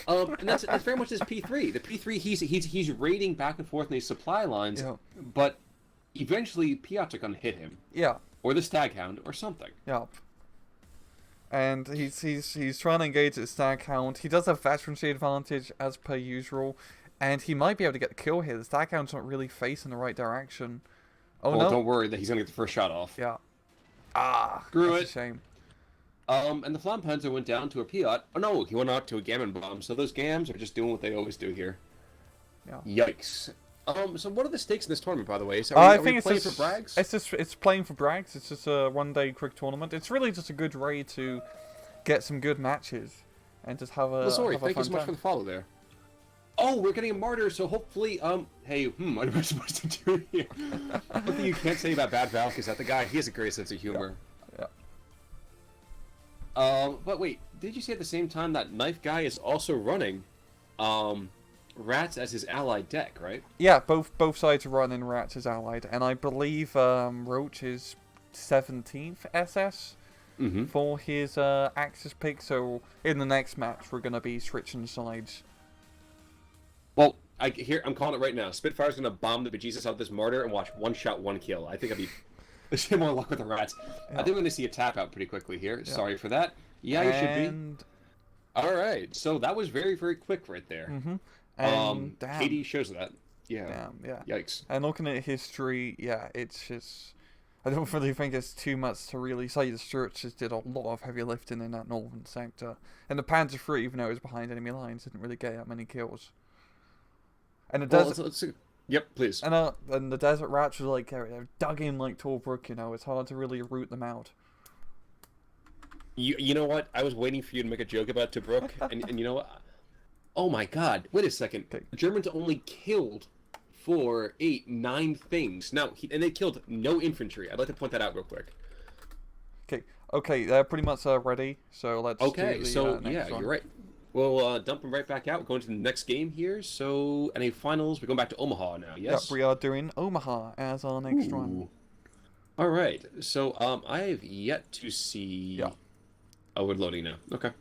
And that's very much his P3. The P3, he's raiding back and forth in these supply lines, Yeah. but eventually Piot's are going to hit him. Yeah. Or the Staghound, or something. Yep. And he's trying to engage the Staghound. He does have veterancy advantage as per usual, and he might be able to get the kill here. The Staghound's not really facing the right direction. Oh well, no! Don't worry that he's going to get the first shot off. Yeah. Ah, Screw that's it. a shame. And the Flampanzer went down to a Piot. Oh no, he went out to a Gammon Bomb. So those Gams are just doing what they always do here. Yeah. Yikes. So what are the stakes in this tournament, by the way? So I are think we it's playing just for brags? it's playing for brags. It's just a one-day quick tournament. It's really just a good way to get some good matches and just have a Well, sorry, have a thank you fun so much time. for the follow there. Oh, we're getting a martyr, so hopefully, hey, what am I supposed to do here? One thing you can't say about Bad Valk is that the guy, he has a great sense of humor. Yeah. But wait, did you say at the same time that Knife Guy is also running, Rats as his allied deck, right? Yeah, both sides are running Rats as allied, and I believe Roach is 17th SS for his Axis pick. So in the next match, we're gonna be switching sides. Well, I'm calling it right now. Spitfire's gonna bomb the bejesus out of this martyr and watch one shot, one kill. I think there's more luck with the Rats. Yeah. I think we're gonna see a tap out pretty quickly here. Yeah. Sorry for that. Yeah, you should be. And All right, so that was very, very quick right there. and damn. Katie shows that. Yeah. Damn, yeah. Yikes. And looking at history, yeah, it's just... I don't really think it's too much to really say. The Stuarts just did a lot of heavy lifting in that northern sector. And the Panzer III, even though it was behind enemy lines, didn't really get that many kills. And the desert... Yep, please. And the Desert Rats was like, they're dug in like Torbrook, you know, it's hard to really root them out. You know what? I was waiting for you to make a joke about Tobruk, and you know what? Oh my god, wait a second. Okay. The Germans only killed 4, 8, 9 things. No, and they killed no infantry. I'd like to point that out real quick. Okay, they're pretty much ready, so let's Okay, do the, so next yeah, one. you're right. We'll dump them right back out. We're going to the next game here. So, NA Finals, we're going back to Omaha now, yes? Yep, we are doing Omaha as our next one. All right, so I have yet to see... Yeah. Oh, we're loading now. Okay.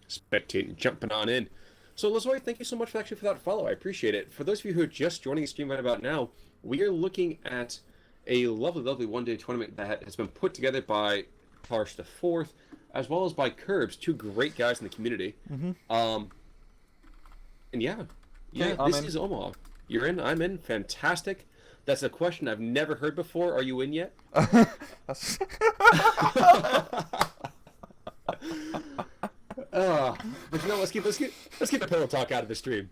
Spectating, jumping on in. So, Lazoy, thank you so much for that follow. I appreciate it. For those of you who are just joining the stream right about now, we are looking at a lovely, lovely one-day tournament that has been put together by Tarsh IV, as well as by Curbs, 2 great guys in the community. And yeah, this is Omaha. You're in, I'm in, fantastic. That's a question I've never heard before. Are you in yet? That's... But you know, let's keep the pillow talk out of the stream.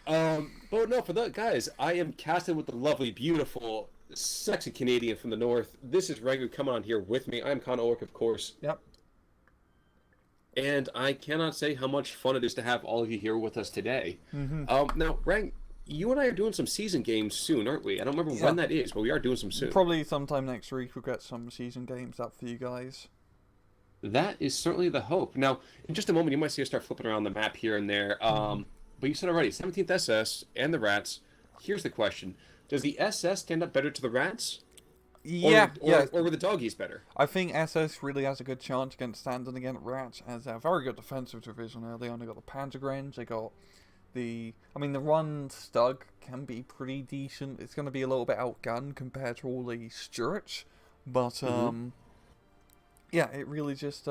But no, for the guys, I am casted with the lovely, beautiful, sexy Canadian from the north. This is Rangu coming on here with me. I'm Con Orc, of course. Yep. And I cannot say how much fun it is to have all of you here with us today. Now, Rang, you and I are doing some season games soon, aren't we? I don't remember when that is, but we are doing some soon. Probably sometime next week we'll get some season games up for you guys. That is certainly the hope. Now, in just a moment, you might see us start flipping around the map here and there. But you said already, 17th SS and the Rats. Here's the question. Does the SS stand up better to the Rats? Yeah, Or were the Doggies better? I think SS really has a good chance against standing against Rats, as a very good defensive division. They only got the Panzergrenz, they got the... I mean, the run Stug can be pretty decent. It's going to be a little bit outgunned compared to all the Stuarts. But, yeah, it really just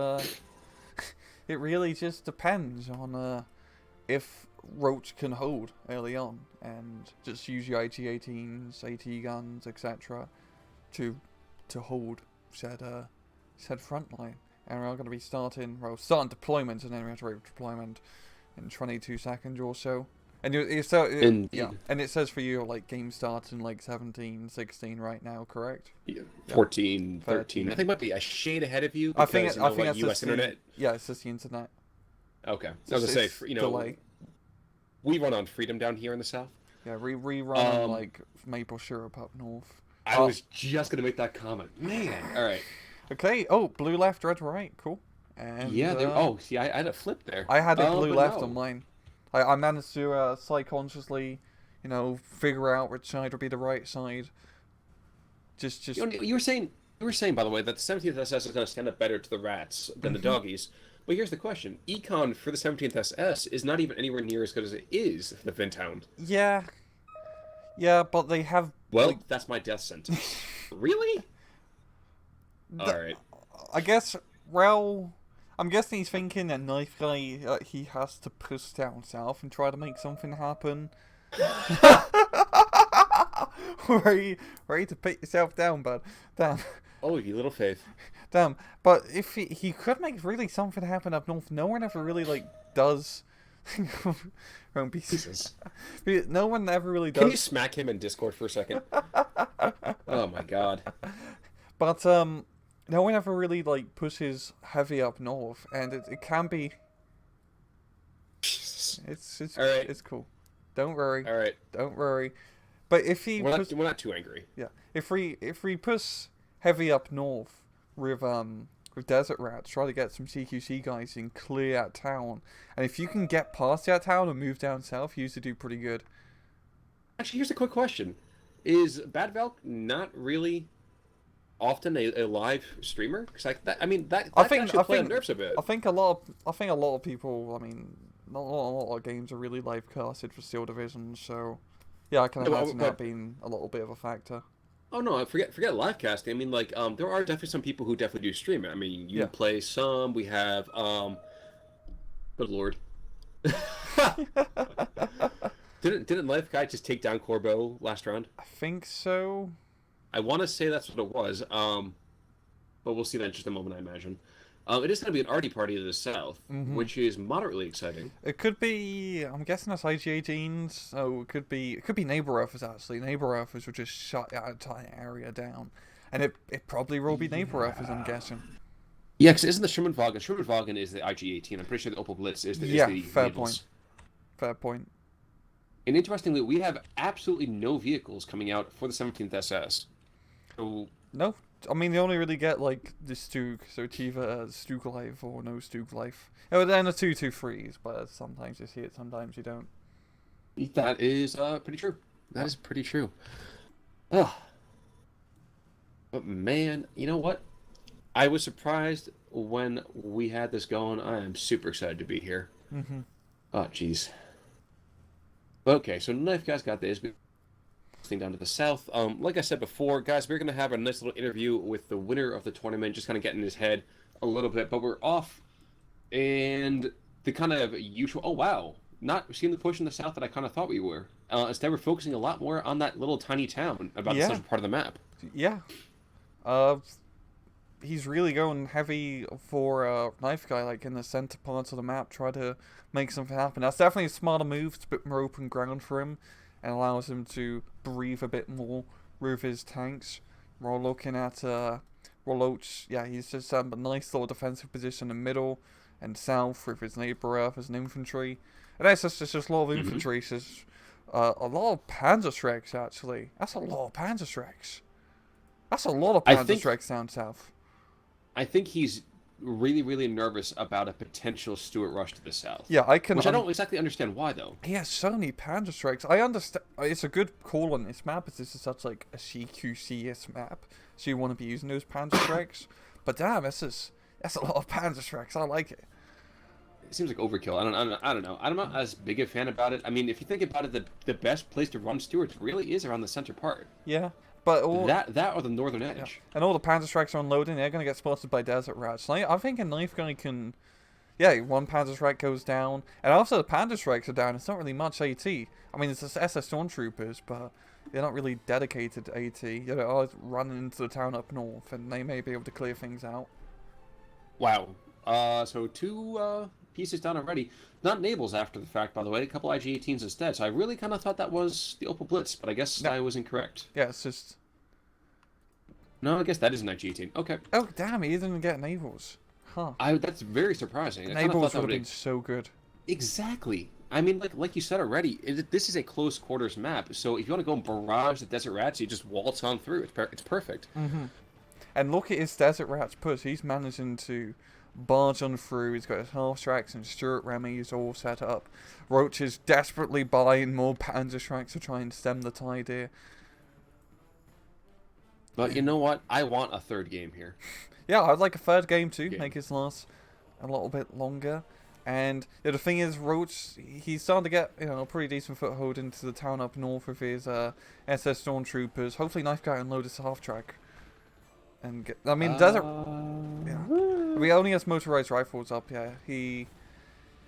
depends on if Roach can hold early on and just use your IG-18s, AT guns, etc. to hold said front line. And we're going to be starting deployment and then we have to rate deployment in 22 seconds or so. And yeah, Indeed. and it says for you like game starts in like 17, 16 right now, correct? Yeah. Yeah. 14, 13. 13. I think it might be a shade ahead of you I think because, I think like that's just US internet. yeah, it's just the internet. Okay. I It's was just, gonna it's say, delay. we run on Freedom down here in the South. Yeah, rerun on Um, like maple syrup up north. I was just gonna make that comment. Man. All right. Okay. Oh, blue left, red right. Cool. And Yeah. Oh, see, I had a flip there. I had a blue But left on no. mine. I managed to psyconsciously, figure out which side would be the right side. Just You were saying, by the way, that the 17th SS is going to stand up better to the rats than the doggies. But here's the question: Econ for the 17th SS is not even anywhere near as good as it is for the Vintown. yeah, yeah, but they have Well, like that's my death sentence. Really? All right. I guess. Well, I'm guessing he's thinking that knife guy he has to push down south and try to make something happen. ready to put yourself down, bud. Damn. Oh, you little faith. Damn. But if he could make really something happen up north, no one ever really like does. Wrong pieces. Jesus. No one ever really Can you does. smack him in Discord for a second? Oh my God. But no one ever really like pushes heavy up north, and it can be. Jesus. It's All right. it's cool. Don't worry. All right. Don't worry. But if he We're not too angry. yeah, if we push heavy up north with desert rats, try to get some CQC guys in, clear out town, and if you can get past that town and move down south, you used to do pretty good. Actually, here's a quick question: Is Bad Valk not really often a live streamer? Because I mean that can actually play on nerves a bit. I think a lot of people. I mean, not a lot of games are really live casted for Steel Division, so yeah, I can imagine that being a little bit of a factor. Oh no, forget live casting. I mean, like, there are definitely some people who definitely do stream it. I mean, you play some. We have, good lord, didn't Life Guy just take down Corbeau last round? I think so. I want to say that's what it was. But we'll see that in just a moment, I imagine. It is going to be an arty party to the south, which is moderately exciting. It could be. I'm guessing that's IG-18s. Oh, it could be neighbor Earthers actually. Neighbor Earthers would just shut that entire area down, and it probably will be neighbor Earthers. I'm guessing. Yeah, because isn't the Sturmwagen? Sturmwagen is the IG-18. I'm pretty sure the Opel Blitz is the fair vehicles. point. Fair point. And interestingly, we have absolutely no vehicles coming out for the 17th SS. So no. I mean, they only really get, like, the Stug, so it's either Stug Life or no Stug Life. Oh, then the 223s, but sometimes you see it, sometimes you don't. That is pretty true. That is pretty true. Ugh. But man, you know what? I was surprised when we had this going. I am super excited to be here. Oh, jeez. Okay, so Knife Guy's got this. Thing down to the south. Like I said before, guys, we're gonna have a nice little interview with the winner of the tournament, just kind of get in his head a little bit. But we're off, and the kind of usual. Oh wow, not seeing the push in the south that I kind of thought we were. Instead, we're focusing a lot more on that little tiny town about the central part of the map. Yeah. He's really going heavy for Knife Guy, like in the center parts of the map, try to make something happen. That's definitely a smarter move. It's a bit more open ground for him, and allows him to breathe a bit more with his tanks. We're looking at wloch. Yeah, he's just a nice little defensive position in the middle and south with his neighbor Earth as an infantry. And that's just a lot of infantry. It's just, a lot of Panzerschrecks, actually. That's a lot of Panzerschrecks. That's a lot of Panzerschrecks down south. I think he's really, really nervous about a potential Stuart rush to the south. Yeah, I can. Which I don't exactly understand why, though. He has so many Panzerschrecks. I understand. It's a good call on this map, as this is such like a CQCS map, so you want to be using those Panzerschrecks. But damn, that's a lot of Panzerschrecks. I like it. It seems like overkill. I don't know. I'm not as big a fan about it. I mean, if you think about it, the best place to run Stuarts really is around the center part. Yeah. But all that or the northern edge. Yeah. And all the Panzerschrecks are unloading, they're going to get spotted by desert rats. So I'm thinking Knife Guy can... Yeah, one Panzerschreck goes down. And also the Panzerschrecks are down. It's not really much AT. I mean, it's just SS Stormtroopers, but they're not really dedicated to AT. You know, running into the town up north, and they may be able to clear things out. Wow. So two pieces down already. Not enables after the fact, by the way. A couple IG-18s instead. So I really kind of thought that was the Opal Blitz, but I guess No. I was incorrect. Yeah, it's just... No, I guess that is an IG-18. Okay. Oh, damn, he didn't get enables. Huh. That's very surprising. Enables would have been so good. Exactly. I mean, like you said already, this is a close quarters map. So if you want to go and barrage the Desert Rats, you just waltz on through. It's perfect. Mm-hmm. And look at his Desert Rats push. He's managing to barge on through. He's got his half tracks and Stuart Remy's all set up. Roach is desperately buying more Panzer tracks to try and stem the tide here. But you know what? I want a third game here. Yeah, I'd like a third game too. Make his last a little bit longer. And the thing is, Roach, he's starting to get a pretty decent foothold into the town up north with his SS Stormtroopers. Hopefully, Knife Guy unload his half track. And get, I mean, Desert. Yeah, he only has motorized rifles up. Yeah, he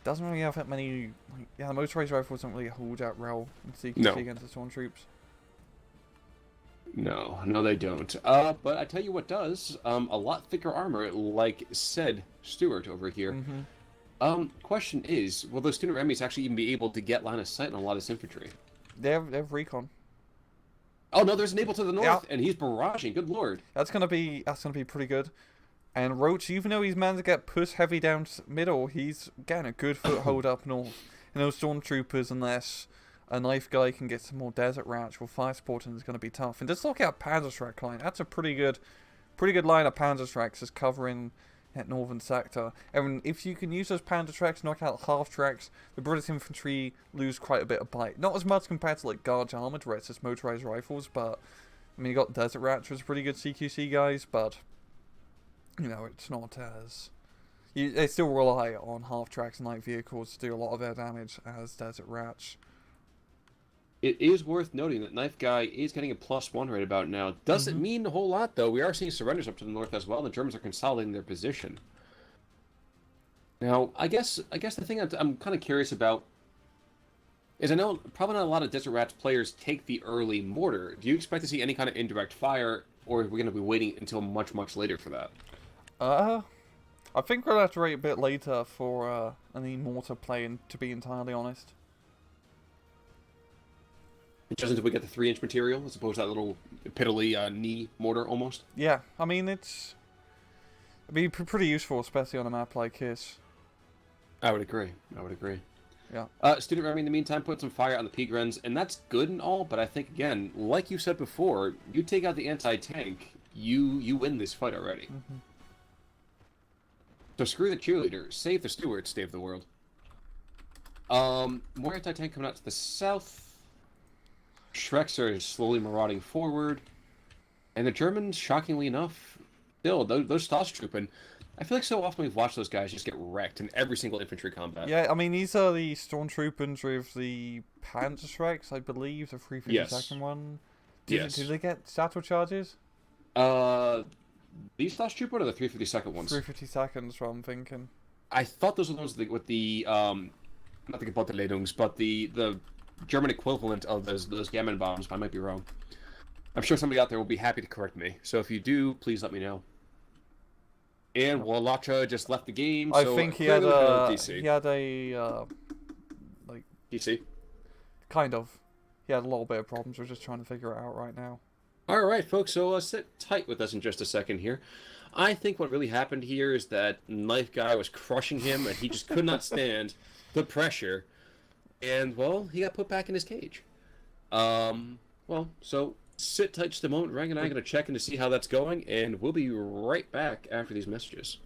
doesn't really have that many. Yeah, the motorized rifles don't really hold out well in CQC against the Stormtroops. No, they don't. But I tell you what does. A lot thicker armor, like said Stuart over here. Mm-hmm. Question is, will those student Remy's actually even be able to get line of sight on a lot of this infantry? They have recon. Oh no, there's an able to the north, and he's barraging. Good lord. That's gonna be pretty good. And Roach, even though he's managed to get push heavy down middle, he's getting a good foothold up north. And those Stormtroopers, unless a Knife Guy can get some more Desert Rats, well, fire supporting is going to be tough. And just look at Panzerschreck line. That's a pretty good line of Panzerschrecks just covering that northern sector. And if you can use those Panzerschrecks, knock out half tracks, the British infantry lose quite a bit of bite. Not as much compared to like Guards Armored, where it's just motorized rifles, but I mean, you got Desert Rats, which is pretty good CQC guys, but it's not as... they still rely on half tracks and light vehicles to do a lot of their damage as Desert Rats. It is worth noting that Knife Guy is getting a +1 right about now. Doesn't mean a whole lot, though. We are seeing surrenders up to the north as well, and the Germans are consolidating their position. Now, I guess the thing that I'm kind of curious about is I know probably not a lot of Desert Rats players take the early mortar. Do you expect to see any kind of indirect fire, or are we going to be waiting until much, much later for that? I think we'll have to wait a bit later for any mortar play, to be entirely honest. Just until we get the 3-inch material, as opposed to that little piddly knee mortar, almost? Yeah, I mean, it'd be pretty useful, especially on a map like this. I would agree. Yeah. Student Remy, in the meantime, put some fire on the Peagrens, and that's good and all, but I think, again, like you said before, you take out the anti-tank, you win this fight already. So screw the cheerleader, save the Stuart, save the world. More anti-tank coming out to the south. Shreks are slowly marauding forward. And the Germans, shockingly enough, still, those Stosstroop, I feel like so often we've watched those guys just get wrecked in every single infantry combat. Yeah, I mean, these are the Stormtroopers with the Panzerschrecks, I believe, the 352nd one. Did they get satchel charges? These Stosstroop or the 352nd ones? 352nd is what I'm thinking. I thought those were the ones with the, not the Gebotteledungs, but the German equivalent of those Gammon bombs, but I might be wrong. I'm sure somebody out there will be happy to correct me. So if you do, please let me know. And wlochatypajakulec just left the game. I so think he had a DC. Kind of. He had a little bit of problems. We're just trying to figure it out right now. All right, folks. So sit tight with us in just a second here. I think what really happened here is that Knife Guy was crushing him, and he just could not stand the pressure. And, well, he got put back in his cage. So sit tight just a moment. Rang and I are going to check in to see how that's going, and we'll be right back after these messages.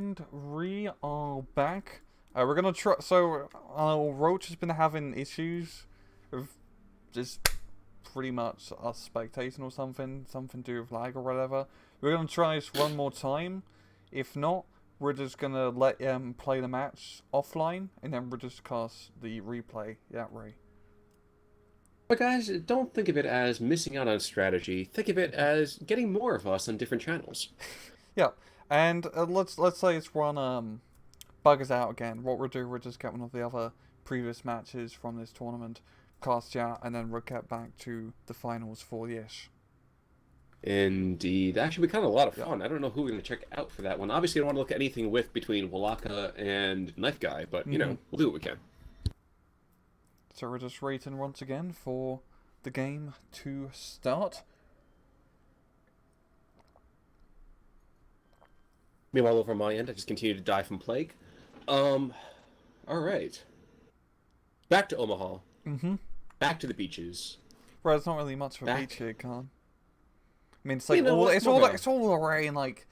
And we are back. We're gonna try. So, Roach has been having issues with just pretty much us spectating or something to do with lag or whatever. We're gonna try this one more time. If not, we're just gonna let him play the match offline, and then we'll just cast the replay that way. But guys, don't think of it as missing out on strategy. Think of it as getting more of us on different channels. Yeah, and let's say it's one buggers out again. What we'll do, we'll just get one of the other previous matches from this tournament, cast out, and then we'll get back to the finals for the ish. Indeed. Actually, we kind of a lot of fun. I don't know who we're going to check out for that one. Obviously, I don't want to look at anything with between Wlocha and Knife Guy, but, you know, we'll do what we can. So we're just waiting once again for the game to start. Meanwhile, over on my end, I just continue to die from plague. Alright. Back to Omaha. Back to the beaches. Well, there's not really much of a beach here, Khan. I mean, it's like it's all the rain. Like,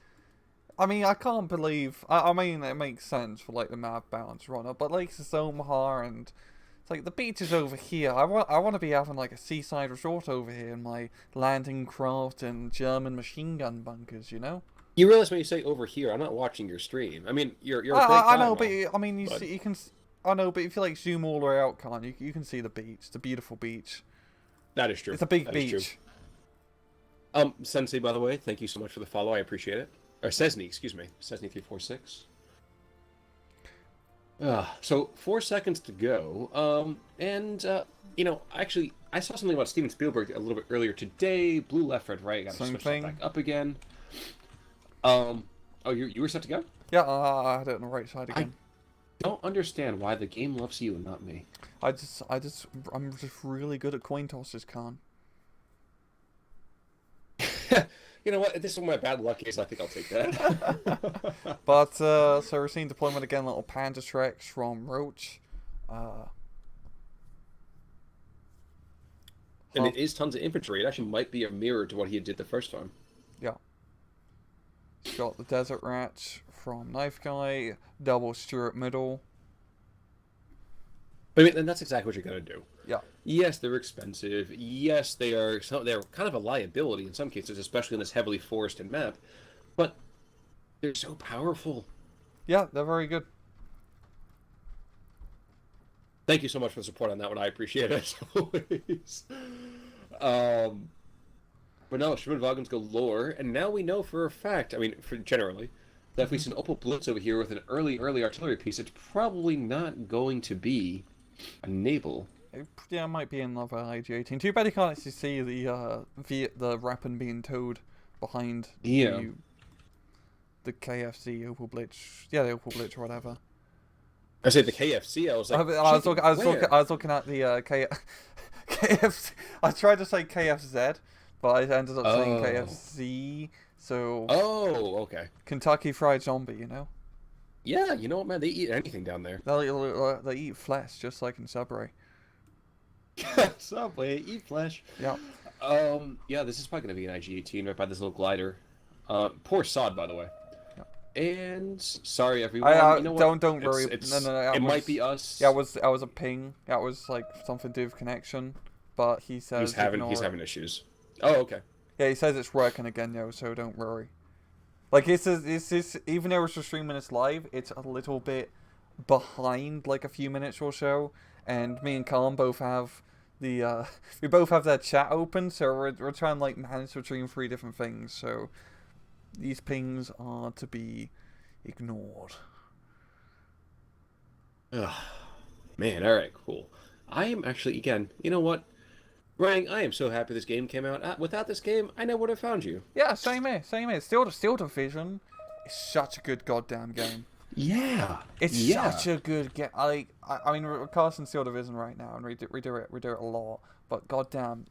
I mean, I can't believe. I mean, it makes sense for like the map balance runner, but like it's Omaha, and it's like the beach is over here. I want to be having like a seaside resort over here in my landing craft and German machine gun bunkers. You know. You realize when you say over here, I'm not watching your stream. I mean, you're a great I guy know, but and all, I mean, see, you can. I know, but if you like zoom all the way out, Khan, you can see the beach, the beautiful beach. That is true. It's a big beach. Sensei, by the way, thank you so much for the follow. I appreciate it. Or Cesny, excuse me. Cesny346. So 4 seconds to go. You know, actually, I saw something about Steven Spielberg a little bit earlier today. Blue left, red, right. I gotta switch that back up again. Oh, you were set to go? Yeah, I had it on the right side again. I don't understand why the game loves you and not me. I'm just really good at coin tosses, Khan. You know what? This is my bad luck is. I think I'll take that. But so we're seeing deployment again. Little Panda Shreks from Roach. And it is tons of infantry. It actually might be a mirror to what he did the first time. Yeah. Got the Desert Rat from Knife Guy. Double Stuart middle. But I mean, and that's exactly what you're gonna do. Yeah. Yes, they're expensive. Yes, they're kind of a liability in some cases, especially in this heavily forested map. But they're so powerful. Yeah, they're very good. Thank you so much for the support on that one. I appreciate it as always. But no, Sherman Wagons galore, and now we know for a fact, I mean, generally, that if we see an Opel Blitz over here with an early artillery piece, it's probably not going to be a naval. Yeah, it might be another IG-18. Too bad you can't actually see the weapon being towed behind the KFC Opel Blitz. Yeah, the Opel Blitz or whatever. I said the KFC. I was like, I was looking at the KFC. I tried to say KFZ, but I ended up saying KFC. So. Oh, okay. Kentucky Fried Zombie, you know. Yeah, you know what, man? They eat anything down there. They eat flesh, just like in Subway. Subway, eat flesh. Yeah. Yeah, this is probably going to be an IG-18 right by this little glider. Poor sod, by the way. Yeah. And sorry, everyone. You know what? Don't worry. No. It might be us. Yeah, I was a ping. That was like something to do with connection. But he says he's having issues. Oh, okay. Yeah, he says it's working again, yo. So don't worry. Like it's even though we're streaming this live, it's a little bit behind, like a few minutes or so. And me and Colin both have we both have that chat open, so we're trying to like manage between 3 different things. So these pings are to be ignored. Man, all right, cool. I am actually, again, you know what? Rang, I am so happy this game came out. Without this game, I never would have found you. Yeah, same here. Steel Division is such a good goddamn game. Yeah. It's such a good game. I mean, we're casting Steel Division right now, and we do it a lot. But goddamn,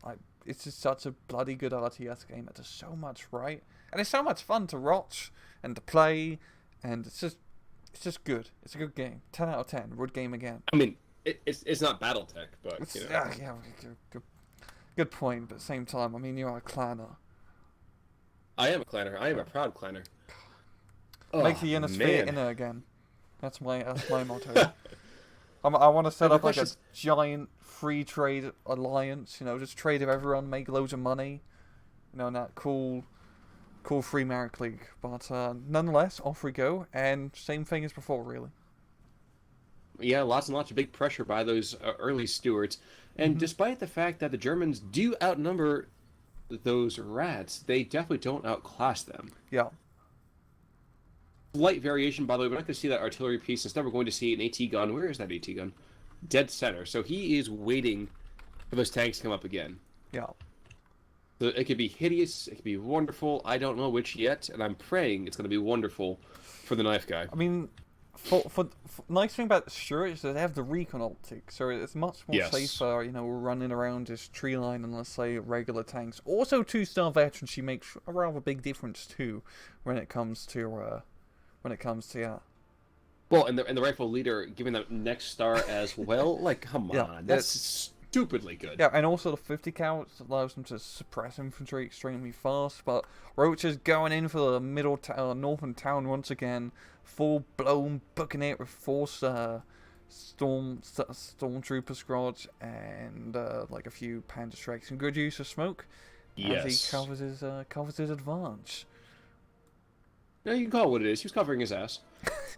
it's just such a bloody good RTS game. It does so much right, and it's so much fun to watch and to play, and it's just good. It's a good game. 10 out of 10. Good game again. I mean, it's not BattleTech, but you know. Yeah. Good point, but at the same time, I mean, you're a clanner. I am a clanner. I am a proud clanner. Make Oh, the inner sphere man. inner again. That's my motto. I want to set up like a Just... giant free trade alliance. Just trade with everyone, make loads of money. In that cool free merit league. But nonetheless, off we go, and same thing as before, really. Yeah, lots and lots of big pressure by those early stewards. And Hmm. despite the fact that the Germans do outnumber those rats, they definitely don't outclass them. Yeah. Slight variation, by the way. We're not going to see that artillery piece. Instead, we're going to see an AT gun. Where is that AT gun? Dead center. So he is waiting for those tanks to come up again. Yeah. So it could be hideous. It could be wonderful. I don't know which yet, and I'm praying it's going to be wonderful for the knife guy. I mean, for nice thing about the Stuart is that they have the recon optic, so it's much more Yes. safer. Running around this tree line than let's say regular tanks. Also, 2-star veteran, she makes a rather big difference too when it comes to yeah. Well, and the rifle leader giving that next star as well. Like, come Yeah, on, that's stupidly good. yeah, and also the 50 cal allows them to suppress infantry extremely fast. But Roach is going in for the northern town once again, full blown booking it with force stormtrooper squads and like a few panda strikes and good use of smoke as he Yes. covers his advance. No, you can call it what it is. He was covering his ass.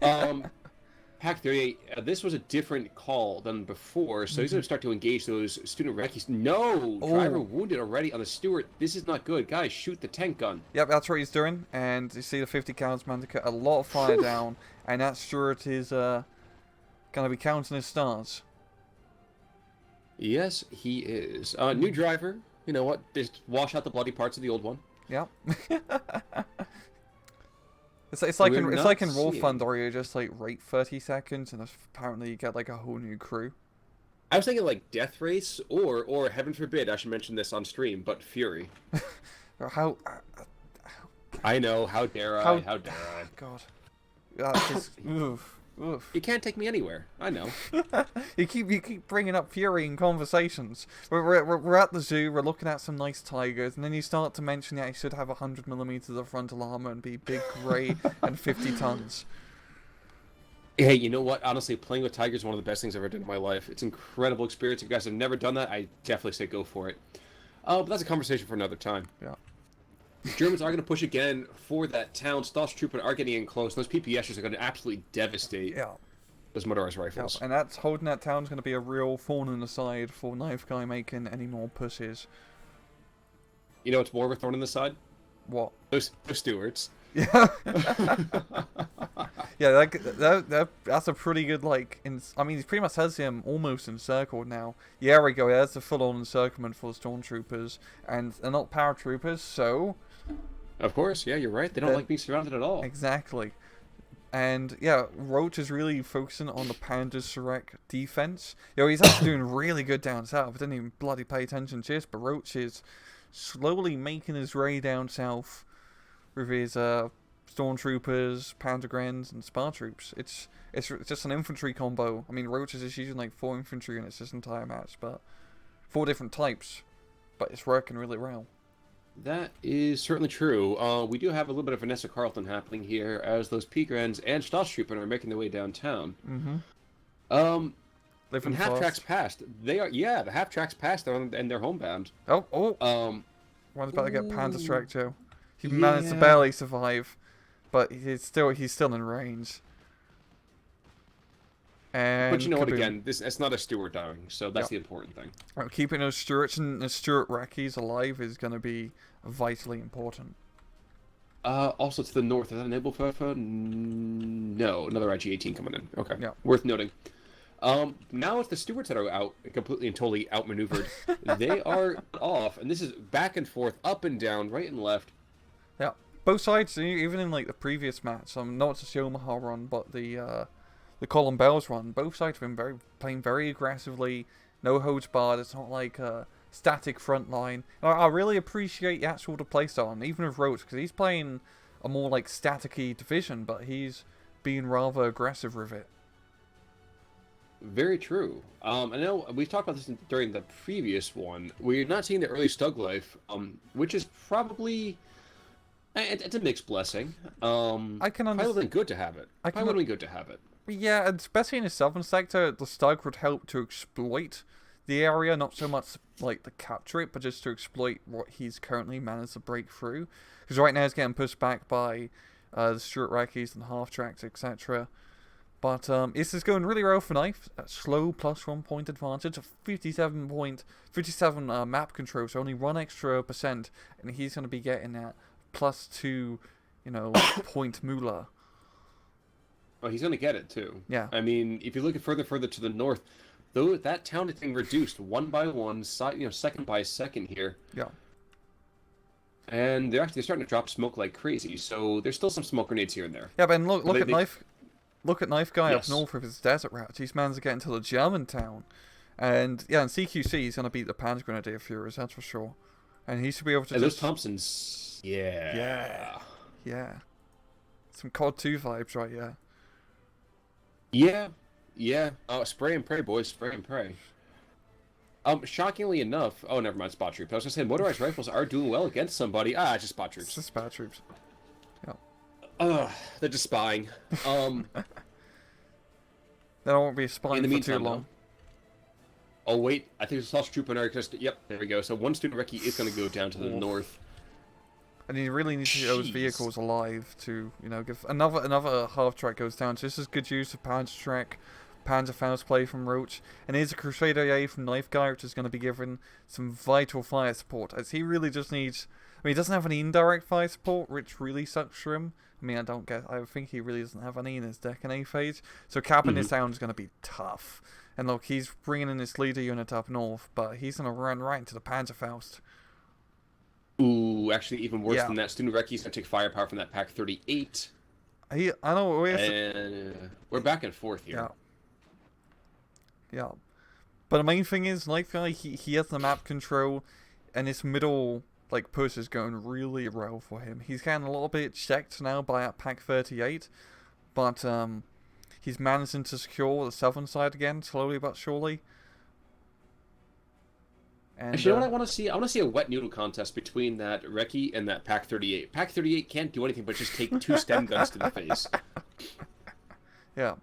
Um, Pack 38, this was a different call than before, so he's going to start to engage those student recce's. No! Driver Oh. wounded already on the Stewart. This is not good. Guys, shoot the tank gun. Yep, that's what he's doing, and you see the 50 cals man to cut a lot of fire down, and that Stuart is going to be counting his stars. Yes, he is. New driver. You know what? Just wash out the bloody parts of the old one. Yep. It's like We're in not Raw seeing- Thunder, where you just like wait 30 seconds, and apparently you get like a whole new crew. I was thinking like Death Race, or heaven forbid, I should mention this on stream, but Fury. Or how? I know, how dare How- I, how dare I. God. That's just, oof. You can't take me anywhere, I know. You keep bringing up Fury in conversations. We're at the zoo. We're looking at some nice tigers, and then you start to mention that he should have 100mm of frontal armor and be big, grey, and 50 tons. Hey, you know what? Honestly, playing with tigers is one of the best things I've ever done in my life. It's an incredible experience. If you guys have never done that, I definitely say go for it. But that's a conversation for another time. Yeah. The Germans are going to push again for that town. Stoss Trooper are getting in close. Those PPSers are going to absolutely devastate Yeah. those motorized Yeah. rifles. And that's holding that town's going to be a real thorn in the side for Knife Guy making any more pushes. You know what's more of a thorn in the side? What? Those stewards. Yeah. Yeah, that's a pretty good, like, I mean, he pretty much has him almost encircled now. Yeah, there we go, there's the full-on encirclement for the stormtroopers, and they're not paratroopers, so... Of course, yeah, you're right. They don't like being surrounded at all. Exactly. And, yeah, Roach is really focusing on the Panda's Surrec defense. He's actually doing really good down south. I didn't even bloody pay attention to this, but Roach is slowly making his way down south with his stormtroopers, Pandagrens, and Spar troops. It's just an infantry combo. I mean, Roach is just using like 4 infantry units this entire match, but 4 different types. But it's working really well. That is certainly true. We do have a little bit of Vanessa Carlton happening here as those Peagrens and Stoss Trooper are making their way downtown. Mm-hmm. And half tracks past. They are, yeah, the half tracks past and they're homebound. Oh. One's about to get Panda Ooh. Strike Joe. He managed to barely survive, but he's still in range. And But you know what? kaboom. Again, it's not a Stewart dying, so that's the important thing. Keeping those Stuarts and the Stuart Recce's alive is going to be vitally important. Also to the north, is that an Able Pfeffer? No, another IG-18 coming in. Okay, Yeah. worth noting. Now it's the Stewarts that are out, completely and totally outmaneuvered. They are off, and this is back and forth, up and down, right and left. Yeah, both sides, even in like the previous match, not just the Omaha run, but the Colin Bell's run, both sides have been playing very aggressively, no holds barred. It's not like a static front line. I really appreciate the actual playstyle, and even with Roach, because he's playing a more like staticky division, but he's being rather aggressive with it. Very true. I know we've talked about this during the previous one. We're not seeing the early Stug life, which is probably It's a mixed blessing. I can Probably would have understand. been good to have it. I Probably can. would have been good to have it. Yeah, and especially in the southern sector, the Stug would help to exploit the area, not so much like to capture it, but just to exploit what he's currently managed to break through. Because right now he's getting pushed back by the Stuart Rackies and half tracks, etc. But this is going really well for Knife. A slow +1 point advantage of 57 map control, so only 1 extra %, and he's going to be getting that +2, point moolah. Well, he's going to get it too. Yeah. I mean, if you look at further to the north, though that town is being reduced one by one, second by second here, Yeah. and they're starting to drop smoke like crazy. So there's still some smoke grenades here and there. Yeah, but look They- at they- Knife. Look at Knife Guy up Yes. north with his desert route. He's managed to get into the German town. And yeah, in CQC he's gonna beat the Panzer Grenadier Furies, that's for sure. And he should be able to And those just Thompsons, yeah. Yeah. Some COD 2 vibes right, yeah. Yeah. Oh, spray and pray, boys. Spray and pray. Shockingly enough, oh, never mind, spot troops. I was gonna say motorized rifles are doing well against somebody. Just spot It's troops. just bad troops. They're just spying. Then I won't be spying In the for too meantime, long. Oh wait, I think there's a sausage troop in our just. Yep, there we go. So one student recce is gonna go down to the north. And you really need to get those Jeez. vehicles alive to, give another half track goes down. So this is good use of Panzer track, Panzer Faust play from Roach, and here's a Crusader A from Knife Guy, which is going to be given some vital fire support, as he really just needs. I mean, he doesn't have any indirect fire support, which really sucks for him. I mean, I think he really doesn't have any in his deck in A phase. So capping this down is going to be tough. And look, he's bringing in his leader unit up north, but he's going to run right into the Panzer Faust. Ooh, actually, even worse than that. Student recce's gonna take firepower from that Pack 38. I know. And we're back and forth here. Yeah. But the main thing is, Knife Guy, he has the map control, and this middle push is going really well for him. He's getting a little bit checked now by at Pack 38, but he's managing to secure the southern side again, slowly but surely. And, actually, you know what I want to see? I want to see a wet noodle contest between that recce and that Pack 38. Pack 38 can't do anything but just take 2 stem guns to the face. Yeah.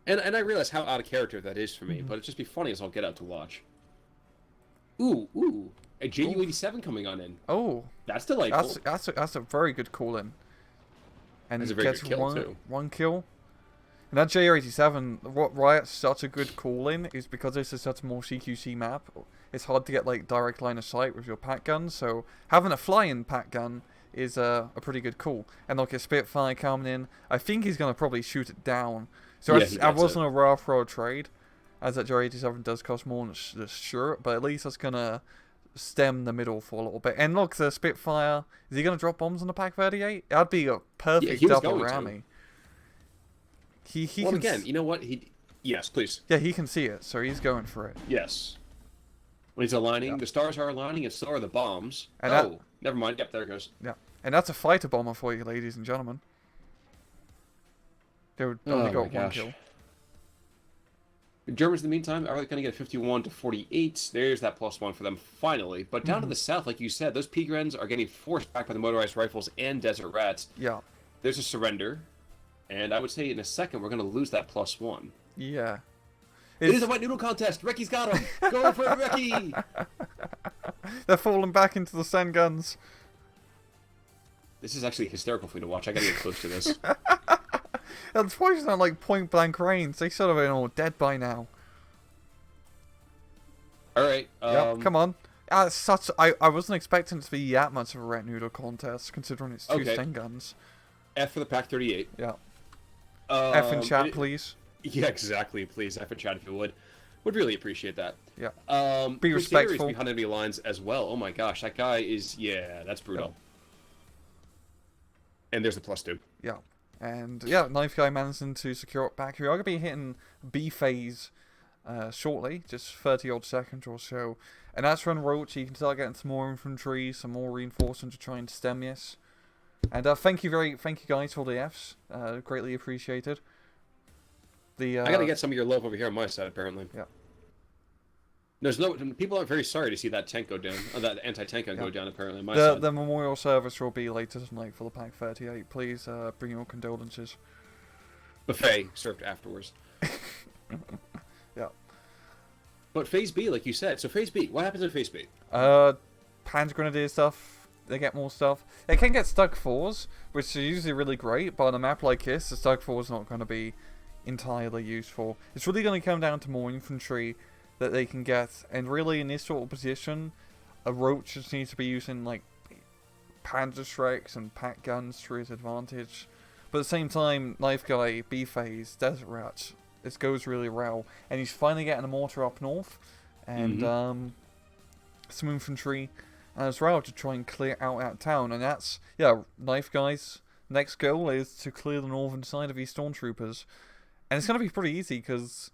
And I realize how out of character that is for me, but it'd just be funny as I'll get out to watch. Ooh. A JU-87 coming on in. Oh. That's delightful. That's a very good call in. And That's he a very gets good kill, too. one kill. And that JR87, why it's such a good call-in is because this is such a more CQC map. It's hard to get direct line of sight with your pack gun, so having a fly-in pack gun is a pretty good call. And look, a Spitfire coming in. I think he's going to probably shoot it down. So I wasn't a rough road trade, as that JR87 does cost more than the shirt, but at least that's going to stem the middle for a little bit. And look, the Spitfire, is he going to drop bombs on the Pack 38? That'd be a perfect double rammy. He can again, you know what? Yes, please. Yeah, he can see it, so he's going for it. Yes. When he's aligning, the stars are aligning, and so are the bombs. And never mind. Yep, there it goes. Yeah, and that's a fighter bomber for you, ladies and gentlemen. They only got one kill. The Germans, in the meantime, are going to get 51 to 48. There's that +1 for them finally. But down to the south, like you said, those Pigrens are getting forced back by the motorized rifles and Desert Rats. Yeah. There's a surrender. And I would say in a second, we're going to lose that +1. Yeah. It is a wet noodle contest. Recce's got him. Go for it, Recce. They're falling back into the sand guns. This is actually hysterical for me to watch. I got to get close to this. That's why it's not point blank range. They should have been all dead by now. All right. Yep, come on. I wasn't expecting it to be that much of a wet noodle contest, considering it's two stem guns. F for the Pack 38. Yeah. F in chat, please. Yeah, exactly. Please, F in chat if you would. Would really appreciate that. Yeah. Be Crusader respectful. is behind enemy lines as well. Oh my gosh, that guy is... Yeah, that's brutal. Yeah. And there's the +2. Yeah. And yeah, Knife Guy managing to secure it back here. I'm going to be hitting B phase shortly, just 30 odd seconds or so. And that's when Roach, you can start getting some more infantry, some more reinforcements to try and stem this. And thank you guys for the Fs. Greatly appreciated. I gotta get some of your love over here on my side, apparently. Yeah. There's no people aren't very sorry to see that tank go down, that anti-tank gun Yeah. go down. Apparently, on my The side. the memorial service will be later tonight for the Pack 38. Please bring your condolences. Buffet served afterwards. Yeah. But Phase B, like you said, so Phase B, what happens in Phase B? Hand grenadier stuff. They get more stuff. They can get Stug 4s, which are usually really great, but on a map like this, the Stug 4 is not going to be entirely useful. It's really going to come down to more infantry that they can get, and really in this sort of position, a Roach just needs to be using like Panzer Strikes and pack guns to his advantage. But at the same time, Knife Guy, B-Phase, Desert Rat, this goes really well, and he's finally getting a mortar up north, and some infantry as well to try and clear out town, and that's, yeah, Knife Guy's next goal is to clear the northern side of these stormtroopers, and it's going to be pretty easy because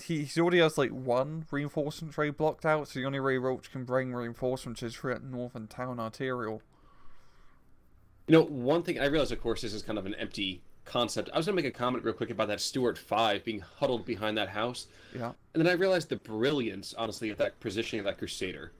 he already has like one reinforcement tray blocked out, so the only way Roach can bring reinforcements is through northern town arterial. You know, one thing I realize, of course, this is kind of an empty concept. I was going to make a comment real quick about that Stuart 5 being huddled behind that house. Yeah. And then I realized the brilliance, honestly, of that positioning of that Crusader.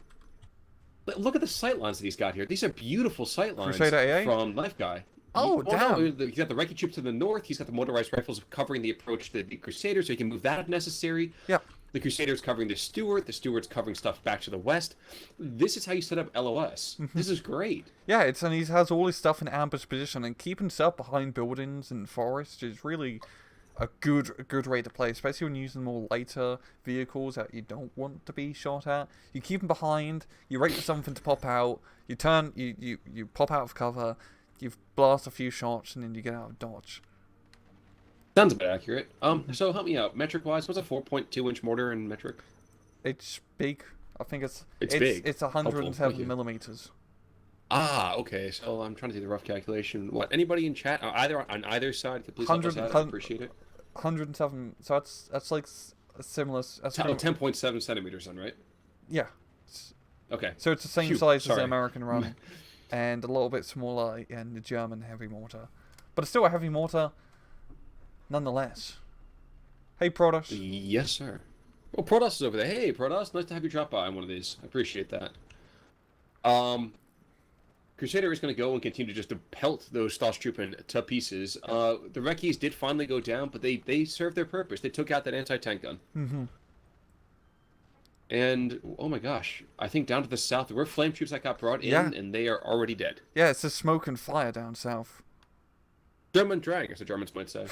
Look at the sightlines that he's got here. These are beautiful sightlines from Knife Guy. Oh, damn. He's got the Reiki troops to the north. He's got the motorized rifles covering the approach to the Crusader, so he can move that if necessary. Yeah. The Crusader's covering the Stuart. The Stuart's covering stuff back to the west. This is how you set up LOS. This is great. Yeah, and he has all his stuff in ambush position, and keeping stuff behind buildings and forests is really a good way to play, especially when using more lighter vehicles that you don't want to be shot at. You keep them behind, you wait for something to pop out, you turn, you pop out of cover, you blast a few shots, and then you get out of dodge. Sounds a bit accurate. So help me out. Metric-wise, what's a 4.2-inch mortar in metric? It's big. I think it's big. It's 107 millimeters. Ah, okay. So I'm trying to do the rough calculation. What? Anybody in chat on either side could please help us out? I appreciate it. 107. So that's like a similar. 10.7 centimeters, then, right? Yeah. Okay. So it's the same size as the American run, and a little bit smaller in the German heavy mortar, but it's still a heavy mortar, nonetheless. Hey, Protoss. Yes, sir. Well, Protoss is over there. Hey, Protoss. Nice to have you drop by on one of these. I appreciate that. Crusader is going to go and continue just to pelt those Stosstruppen to pieces. The Rekis did finally go down, but they served their purpose. They took out that anti-tank gun. Mm-hmm. And, oh my gosh, I think down to the south, there were flame troops that got brought in, and they are already dead. Yeah, it's a smoke and fire down south. German drag, as the Germans might say.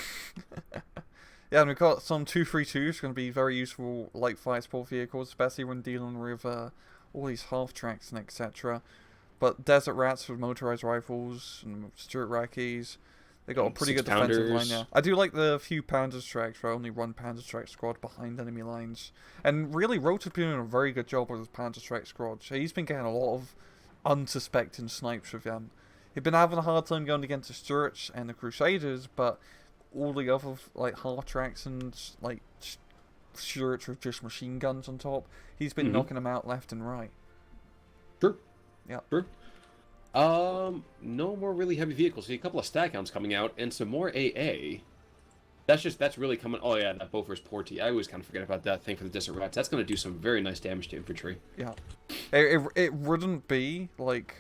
Yeah, and we've got some 232s, going to be very useful light fire support vehicles, especially when dealing with all these half-tracks and etc. But Desert Rats with motorized rifles and Stuart Rakis, they got a pretty good defensive line now. I do like the few Panzer Strikes where only one Panzer Strike squad behind enemy lines. And really, Roach has been doing a very good job with his Panzer Strike squad. So he's been getting a lot of unsuspecting snipes with them. He'd been having a hard time going against the Stuarts and the Crusaders, but all the other like half-tracks and like Stuarts with just machine guns on top, he's been knocking them out left and right. Sure. Yeah. Sure. No more really heavy vehicles. See a couple of stack hounds coming out and some more AA. That's really coming. Oh yeah, that Bofors Porty. I always kind of forget about that thing for the Desert Rats. That's going to do some very nice damage to infantry. Yeah. It wouldn't be like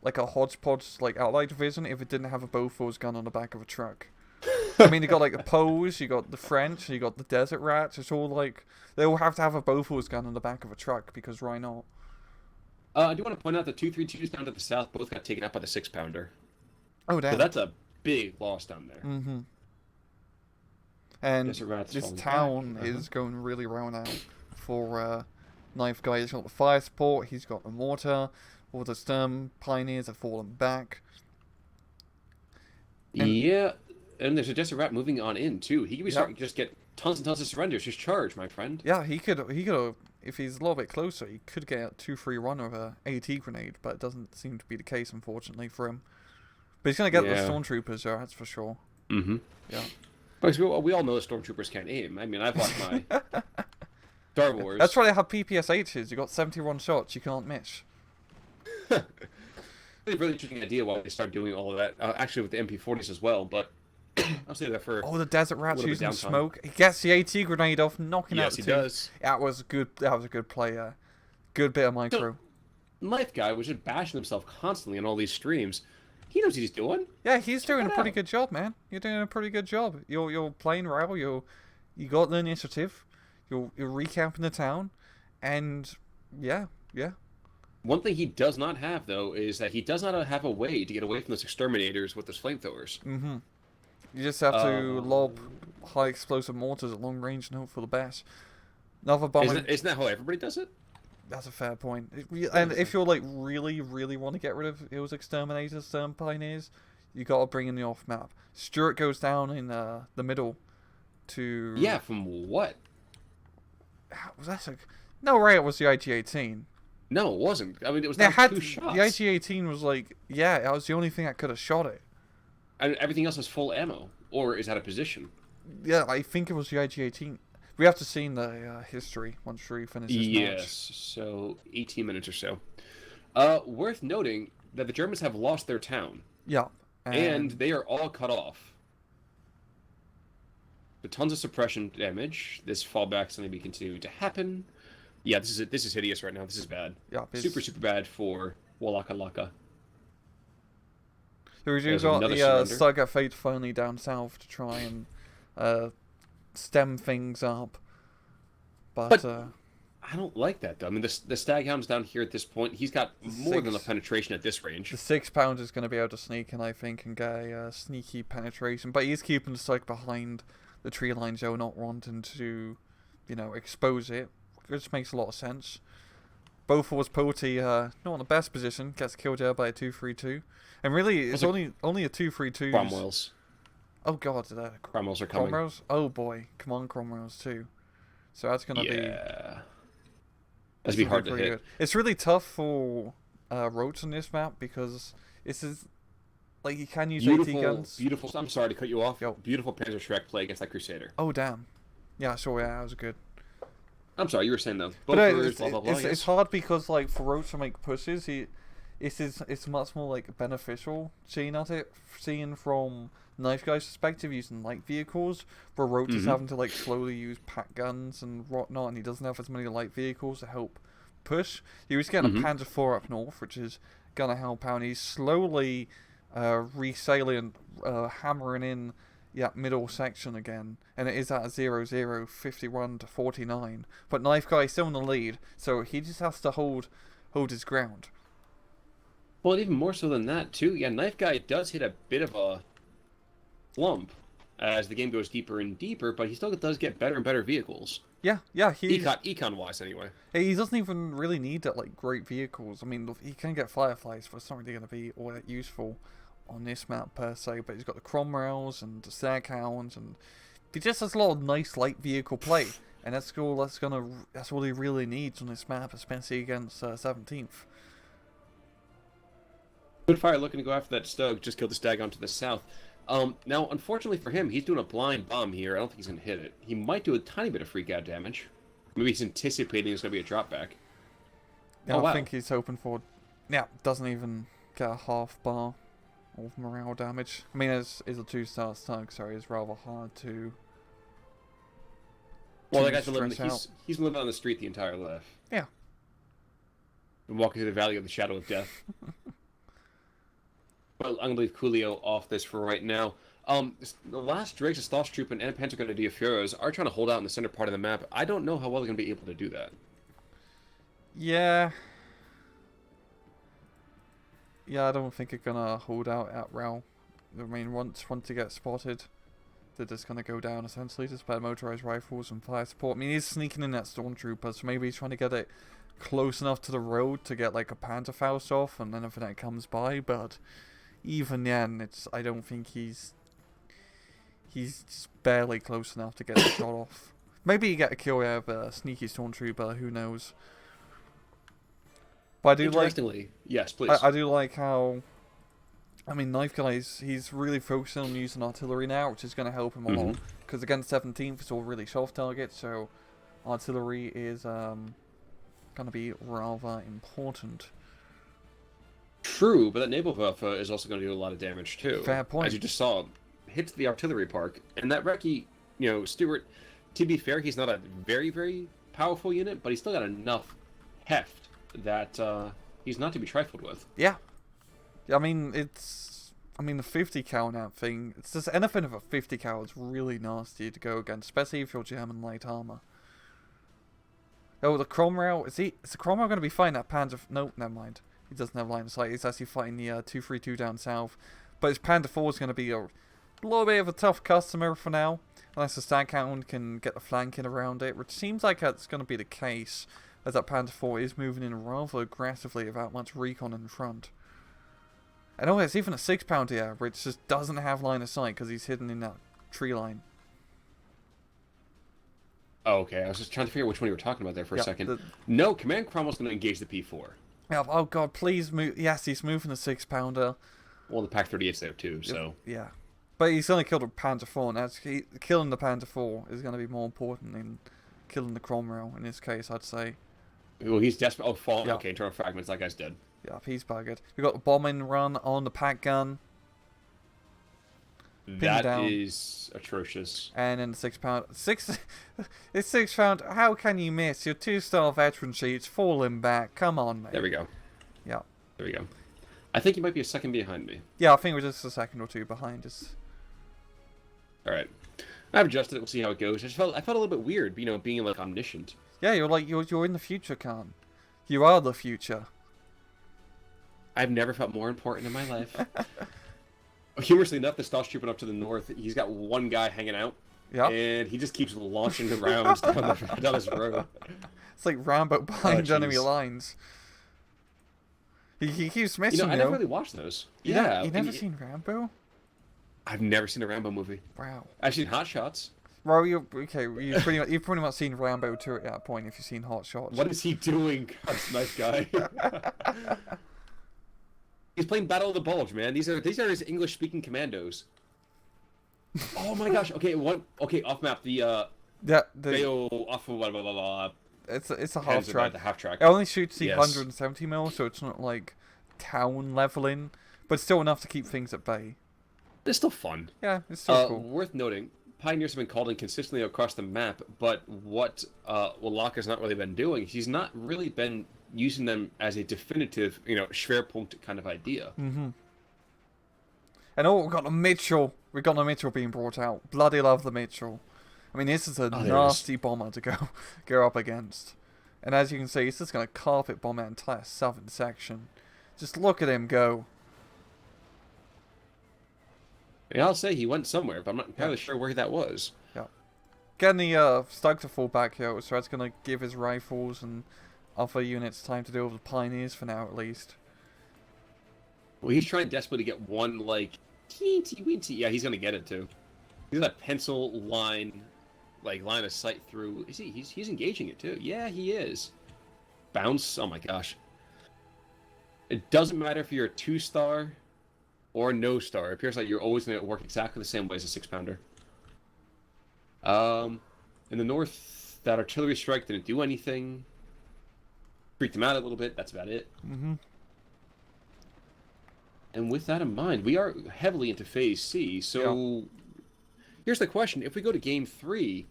a hodgepodge like Allied division if it didn't have a Bofors gun on the back of a truck. I mean, you got like the Poes, you got the French, you got the Desert Rats. It's all like they all have to have a Bofors gun on the back of a truck because why not? I do want to point out the 232s down to the south both got taken out by the 6-pounder. Oh, damn. So that's a big loss down there. Mm-hmm. And this town is going really well now for Knife Guy. He's got the fire support, he's got the mortar, all the Sturm Pioneers have fallen back. And yeah, and there's a Desert Rat moving on in, too. He could be starting to just get tons and tons of surrenders. Just charge, my friend. Yeah, he could if he's a little bit closer, he could get a 2-3-1 with a AT grenade, but it doesn't seem to be the case, unfortunately, for him. But he's going to get the Stormtroopers there, that's for sure. Mm-hmm. Yeah. Because we all know the Stormtroopers can't aim. I mean, I've watched my Star Wars. That's why they have PPSHs. You got 71 shots, you can't miss. It's a really interesting idea why they start doing all of that. Actually, with the MP40s as well, but I'll say that for Oh, the desert a rat's little bit using downtime. smoke. He gets the AT grenade off, knocking out Yes, the he two. does. That was good. That was a good play. Good bit of So, micro. Knife Guy was just bashing himself constantly on all these streams. He knows what he's doing. Yeah, he's Check doing a that pretty out. good job, man. You're doing a pretty good job. You're playing well. You got the initiative. You're recapping the town, and yeah, yeah. One thing he does not have, though, is that he does not have a way to get away from those exterminators with those flamethrowers. Mm-hmm. You just have to Uh, lob high explosive mortars at long range and hope for the best. Another bomber. isn't that how everybody does it? That's a fair point. Yeah, And it's if like, you're like really, really want to get rid of those exterminators, pioneers, you got to bring in the off map. Stuart goes down in the middle to. yeah, from what? Was that a? No, right. It was the IG-18. No, it wasn't. I mean, it was They down had two the shots. IG-18 was like, yeah, that was the only thing that could have shot it. And everything else was full ammo, or is out of position. Yeah, I think it was the IG-18. We have to see in the history once we finish this Yes, match. so 18 minutes or so. Worth noting that the Germans have lost their town, Yeah, and they are all cut off. With tons of suppression damage. This fallback's going to be continuing to happen. Yeah, this is it. This is hideous right now. This is bad. yeah, Super, super bad for wlochatypajakulec. So we've There's got another the surrender. Saga Fate finally down south to try and stem things up. But I don't like that, though. I mean, the Staghound's down here at this point. He's got more than enough penetration at this range. the 6 pound is going to be able to sneak in, I think, and get a sneaky penetration. But he's keeping the strike behind the tree line, Joe, not wanting to, expose it. Which makes a lot of sense. Both of us, Poti, not in the best position, gets killed there by a 2-3-2. And really, it's only a 2-3-2. Cromwells. Oh god, Cromwells are coming. Cromwells? Oh boy, come on, Cromwells too. So that's gonna be. Yeah. That'd be hard to hit. Good. It's really tough for Roach on this map because this is like you can use AT guns. Beautiful. I'm sorry to cut you off. Yo. Beautiful Panzer Shrek play against that Crusader. Oh damn. Yeah, sure. Yeah, that was good. I'm sorry, you were saying though. But Both blah blah blah. it's hard because like for Roach to make pushes, it's much more like beneficial seeing from Knife Guy's perspective using light vehicles, where Roach is having to like slowly use pack guns and whatnot, and he doesn't have as many light vehicles to help push. He was getting a Panzer IV up north, which is gonna help out. And he's slowly resailing, hammering in middle section again, and it is at a 0-0, 51 to 49. But Knife Guy is still in the lead, so he just has to hold his ground. Well, even more so than that too. Yeah, Knife Guy does hit a bit of a slump as the game goes deeper and deeper, but he still does get better and better vehicles. Yeah, Econ wise, anyway. he doesn't even really need that like great vehicles. I mean, he can get Fireflies, but it's not really going to be all that useful on this map per se. But he's got the Cromwells and the Staghounds, and he just has a lot of nice light vehicle play, and that's all. That's all he really needs on this map, especially against 17th. Goodfire looking to go after that Stug, just killed the Stag to the south. Now, unfortunately for him, he's doing a blind bomb here. I don't think he's going to hit it. He might do a tiny bit of freak out damage. Maybe he's anticipating there's going to be a drop back. Yeah, I think he's hoping for. Yeah, doesn't even get a half bar of morale damage. I mean, it's a 2-star Stug, so it's rather hard to. Well, that guy's been living. He's been living on the street the entire life. Yeah. Been walking through the valley of the shadow of death. Well, I'm going to leave Coolio off this for right now. The last Drakes, the Stahlstruppen, and Pentagon de Furos are trying to hold out in the center part of the map. I don't know how well they're going to be able to do that. Yeah. Yeah, I don't think they're going to hold out at Rel. I mean, once they get spotted, they're just going to go down, essentially, to spare motorized rifles and fire support. I mean, he's sneaking in that Stormtrooper, so maybe he's trying to get it close enough to the road to get, like, a Panzerfaust off, and then everything that comes by, but even then, I don't think he's just barely close enough to get the shot off. Maybe you get a kill out of a sneaky Stormtrooper, who knows. But I do Interestingly, yes, please. I do like how, I mean, Knife Guy, he's really focusing on using artillery now, which is going to help him a lot. Because against 17th, it's all really soft targets, so artillery is going to be rather important. True, but that Naval Waffe is also going to do a lot of damage too. Fair point. As you just saw, hits the artillery park, and that Recce, Stuart, to be fair, he's not a very, very powerful unit, but he's still got enough heft that he's not to be trifled with. Yeah. I mean, the 50 cal now thing, it's just anything of a 50 cal is really nasty to go against, especially if you're German light armor. Oh, the Cromwell, is the Cromwell going to be fighting that Panzer... No, never mind. He doesn't have line of sight. He's actually fighting the 232 down south. But his Panther 4 is going to be a little bit of a tough customer for now. Unless the Staghound can get the flanking around it, which seems like that's going to be the case, as that Panther 4 is moving in rather aggressively without much recon in front. And oh, it's even a 6-pound here, which just doesn't have line of sight because he's hidden in that tree line. Oh, okay. I was just trying to figure out which one you were talking about there for a second. No, Command Cromwell's going to engage the P4. Yeah, oh god, please move. Yes, he's moving the 6-pounder. Well, the Pack 38's there too, so... Yeah. But he's only killed a Panther 4, and killing the Panther 4 is going to be more important than killing the Cromwell, in this case, I'd say. Well, he's desperate. Oh, falling. Yeah. Okay, internal fragments. That guy's dead. Yeah, he's buggered. We've got the bombing run on the pack gun. That is atrocious. And then the 6-pound. It's 6-pound. How can you miss? Your 2-star veteran sheet's falling back. Come on, mate. There we go. Yeah. There we go. I think you might be a second behind me. Yeah, I think we're just a second or two behind us. Alright. I've adjusted it. We'll see how it goes. I felt a little bit weird, being like omniscient. Yeah, you're in the future, Khan. You are the future. I've never felt more important in my life. Humorously enough, the Stahl's trooping up to the north. He's got one guy hanging out. Yeah. And he just keeps launching the rounds down his road. It's like Rambo behind enemy lines. He keeps missing. I never really watched those. Yeah. You've never seen Rambo? I've never seen a Rambo movie. Wow. I've seen Hot Shots. Well, you've pretty much seen Rambo 2 at that point if you've seen Hot Shots. What is he doing? Nice guy. He's playing Battle of the Bulge, man. These are his English-speaking commandos. Oh my gosh. Okay, off map. Off blah, blah, blah, blah. It's a half track. The half track. It only shoots the 170 mil, so it's not like town leveling, but still enough to keep things at bay. It's still fun. Yeah, it's still cool. Worth noting, Pioneers have been called in consistently across the map, but what wloch not really been doing, he's not really been using them as a definitive, Schwerpunkt kind of idea. Mm-hmm. And we've got a Mitchell. We've got a Mitchell being brought out. Bloody love the Mitchell. I mean, this is a nasty bomber to go up against. And as you can see, he's just going to carpet bomb that entire southern section. Just look at him go. Yeah, I'll say he went somewhere, but I'm not entirely sure where that was. Yeah. Getting the Stug to fall back here, so that's going to give his rifles and other units time to deal with the Pioneers for now, at least. Well, he's trying desperately to get one, teensy-weensy. Yeah, he's going to get it, too. He's got a pencil line of sight through. Is he? He's engaging it, too. Yeah, he is. Bounce. Oh, my gosh. It doesn't matter if you're a 2-star or no star. It appears like you're always going to work exactly the same way as a 6-pounder. In the north, that artillery strike didn't do anything. Freaked them out a little bit. That's about it. Mm-hmm. And with that in mind, we are heavily into Phase C. So here's the question. If we go to Game 3,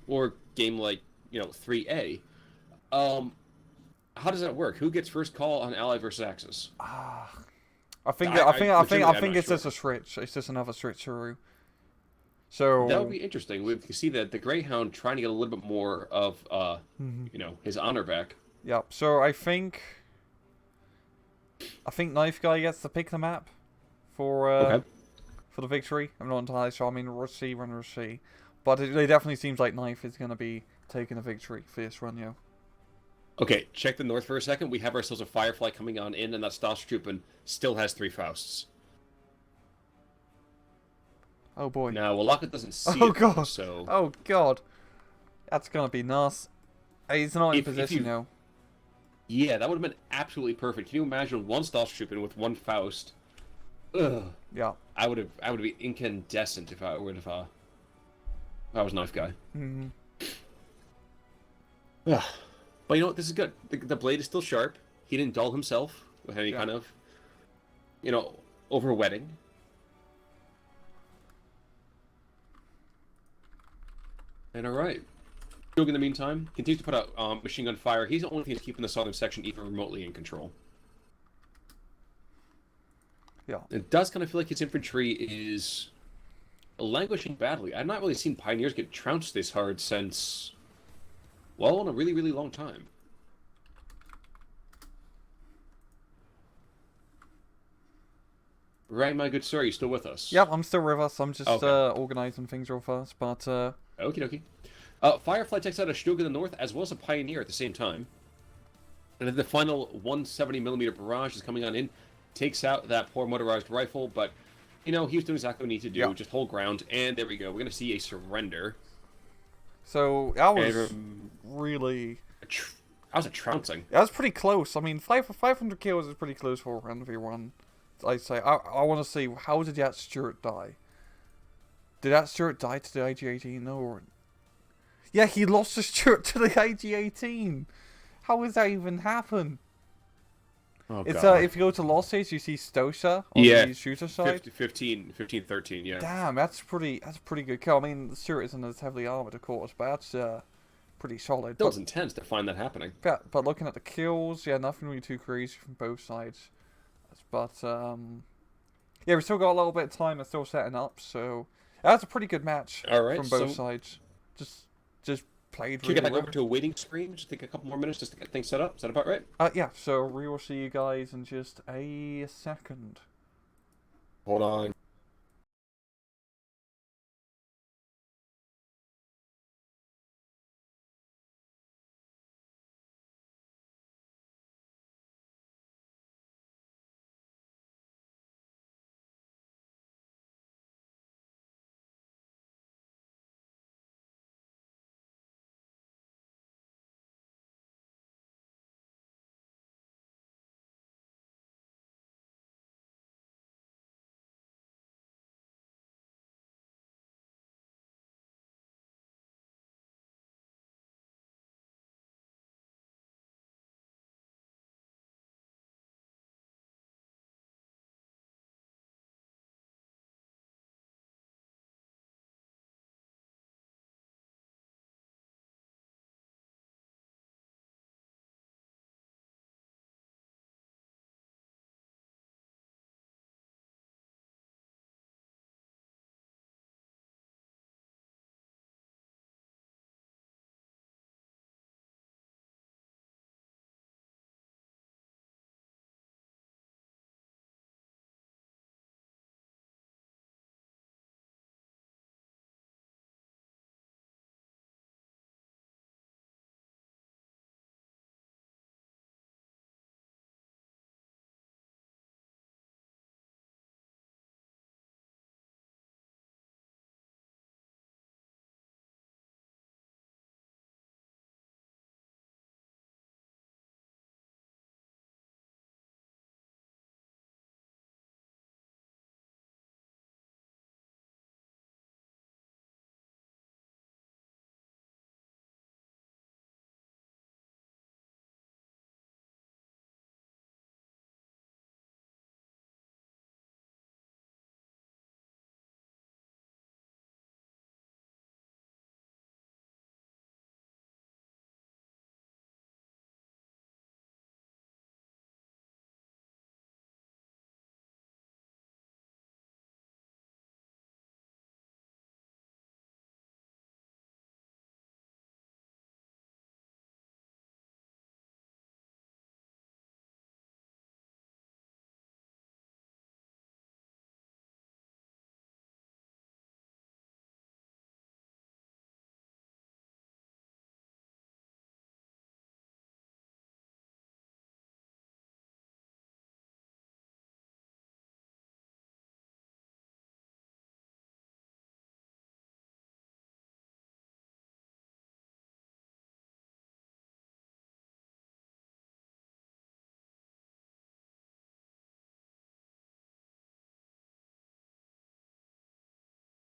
or Game 3A, how does that work? Who gets first call on Ally versus Axis? I think it's just a switch. It's just another switcheroo. So that would be interesting. We can see that the Greyhound trying to get a little bit more of his honor back. Yep. So I think Knife Guy gets to pick the map for the victory. I'm not entirely sure. I mean, we'll see. But it definitely seems like Knife is going to be taking the victory for this run, yo. Okay, check the north for a second. We have ourselves a Firefly coming on in, and that Stahlstruppen still has 3 Fausts. Oh boy. Now, wloch doesn't see God. So... Oh god. That's going to be nice. He's not in position now. Yeah, that would have been absolutely perfect. Can you imagine one Stahlstruppen with 1 Faust? Ugh. Yeah. I would be incandescent if I was Knife Guy. Mm-hmm. Ugh. But you know what? This is good. The blade is still sharp. He didn't dull himself with any kind of, overwetting. And alright. Doug, in the meantime, continues to put out machine gun fire. He's the only thing that's keeping the southern section even remotely in control. Yeah. It does kind of feel like his infantry is languishing badly. I've not really seen Pioneers get trounced this hard since, well, in a really, really long time. Right, my good sir, are you still with us? Yep, I'm still with us. I'm just Okay. organising things real fast, but Okie dokie. Firefly takes out a Stug in the north as well as a Pioneer at the same time. And then the final 170mm barrage is coming on in. Takes out that poor motorized rifle, but, you know, he was doing exactly what he needed to do. Yep. Just hold ground, and there we go. We're going to see a surrender. so that was really... That was a trouncing. That was pretty close. I mean, 500 kills is pretty close for a 1v1. I'd say. I want to see, how did that Stuart die? Did that Stuart die to the IG-18? No. Or... Yeah, he lost the Stuart to the IG-18. How does that even happen? Oh, It's God. if you go to losses, you see Stosha on the shooter side. 15, 13, yeah. Damn, that's pretty good kill. I mean, the Stuart isn't as heavily armored, of course, but that's pretty solid. Still, it's intense to find that happening. But looking at the kills, yeah, nothing really too crazy from both sides. But yeah, we still got a little bit of time. It's still setting up, so that's a pretty good match from both sides. Just played Can you really get well. over to a waiting screen? Just take a couple more minutes just to get things set up. Is that about right? Yeah, so we will see you guys in just a second. Hold on.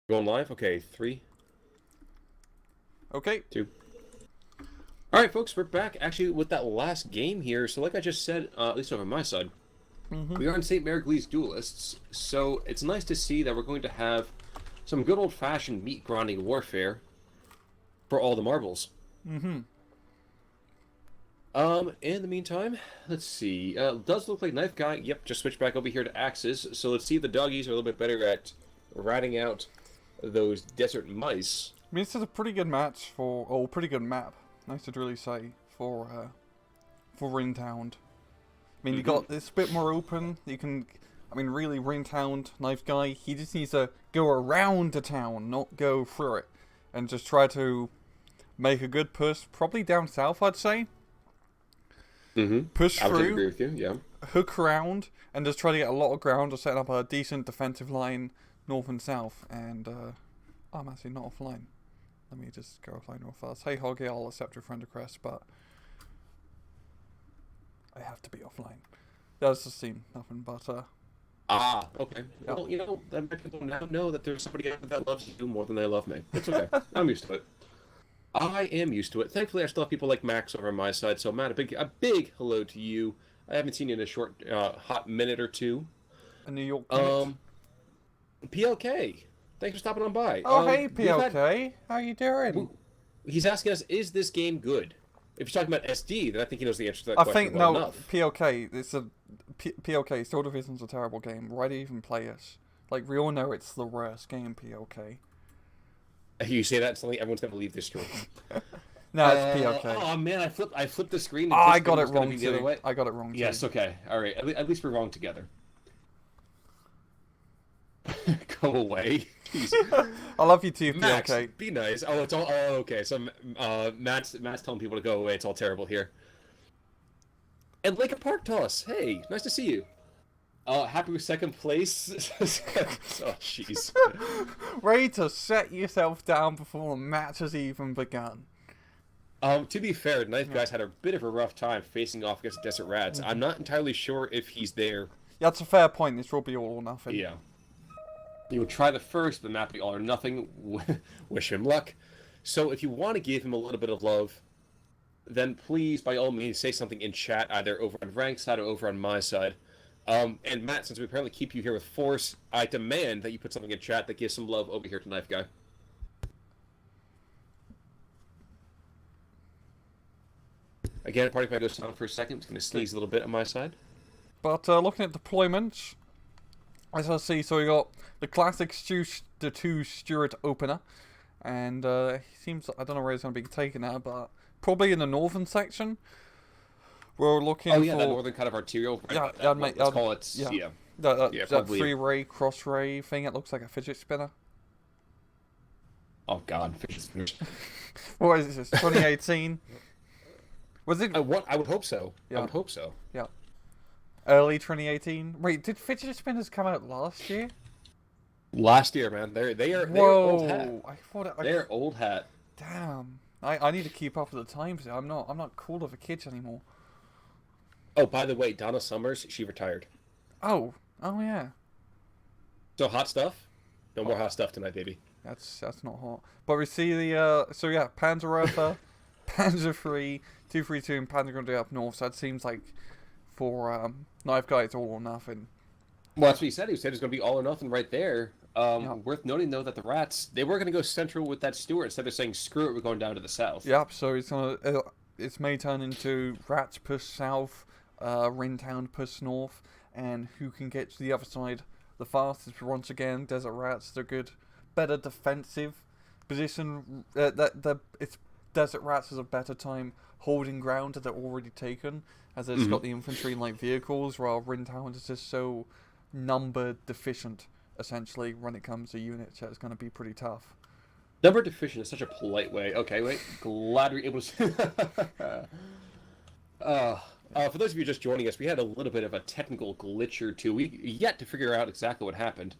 Going live? Okay, 3, Okay. 2. All right, folks, we're back actually with that last game here. So like I just said, at least over my side, we are in St. Marigle's Duelists. So it's nice to see that we're going to have some good old-fashioned meat grinding warfare. for all the marbles. Mm-hmm. In the meantime, let's see. Does look like Knife Guy. Yep, just switched back over here to Axes. So let's see if the doggies are a little bit better at ratting out those desert mice. I mean, this is a pretty good match for, or pretty good map, I should really say, for Ringtown. I mean, you got, it's a bit more open. You can, I mean, really, Ringtown, Knife Guy, he just needs to go around the town, not go through it. And just try to make a good push, probably down south, I'd say. Push I would through, agree with you, yeah. hook around, and just try to get a lot of ground to set up a decent defensive line north and south. And, I'm actually not offline. Let me just go offline real fast. Hey, Hoggy, I'll accept your friend request, but I have to be offline. That's just seen nothing but, Okay. Yeah. Well, you know, then people now know that there's somebody out there that loves you more than they love me. It's okay. I'm used to it. I am used to it. Thankfully, I still have people like Max over on my side. So, Matt, a big hello to you. I haven't seen you in a short, hot minute or two. a New York. PLK, thanks for stopping on by. Oh, hey, PLK. How you doing? He's asking us, is this game good? If you're talking about SD, then I think he knows the answer to that question. I think, well no, enough. PLK, PLK, Soul Division's a terrible game. Why do you even play it? Like, we all know it's the worst game, PLK. You say that, and suddenly everyone's going to leave this stream. No, it's PLK. Oh, man, I flipped the screen. Oh, I got it wrong, too. I got it wrong, too. Yes, okay. All right. At least we're wrong together. Go away. I love you too, Max, PLK. be nice. Oh, it's all. Oh, okay. So, Matt's telling people to go away. It's all terrible here. And Laker Park Toss. Hey, nice to see you. Happy with second place. Oh, jeez. Ready to set yourself down before the match has even begun. To be fair, Knife Guy's had a bit of a rough time facing off against Desert Rats. I'm not entirely sure if he's there. Yeah, that's a fair point. This will be all or nothing. Yeah. You will try the first, but not be all or nothing. Wish him luck. So if you want to give him a little bit of love, then please, by all means, say something in chat, either over on Rank's side or over on my side. And Matt, since we apparently keep you here with force, I demand that you put something in chat that gives some love over here to Knife Guy. Again, party if I go silent for a second, I'm just going to sneeze a little bit on my side. But looking at deployments, as I see, so we got the classic the 2 Stuart opener, and he seems, I don't know where he's going to be taken at, but probably in the northern section. We're looking for... that northern kind of arterial. Yeah, let's call it, yeah. That 3-ray, cross-ray thing, it looks like a fidget spinner. Oh god, fidget spinners. What is this, 2018? Was it? I would hope so. Yeah. I would hope so. Yeah. Early 2018. Wait, did fidget spinners come out last year? Last year, man. They're Whoa! old hat. I thought they're old hat. Damn. I need to keep up with the times. I'm not cool with the kids anymore. Oh, by the way, Donna Summers, she retired. Oh yeah. So hot stuff. No more hot stuff tonight, baby. That's not hot. But we see the so yeah, Panzerwerfer, Panzer III, 232, and Panzer Grenadier up north. So that seems like for Knife Guy, it's all or nothing. Well, that's what he said. He said it's going to be all or nothing right there. Yeah. Worth noting, though, that the Rats, they were going to go central with that Stuart instead of saying, screw it, we're going down to the south. Yep, so it's may turn into Rats push south, Ringtown push north, and who can get to the other side the fastest. Once again, Desert Rats, they're good, better defensive position. It's Desert Rats has a better time holding ground that they're already taken, as it's got the infantry and light vehicles, while Ringtown is just so number deficient, essentially, when it comes to units. So it's going to be pretty tough. Number deficient is such a polite way. Okay, wait. Glad we're able to... for those of you just joining us, we had a little bit of a technical glitch or two. We yet to figure out exactly what happened.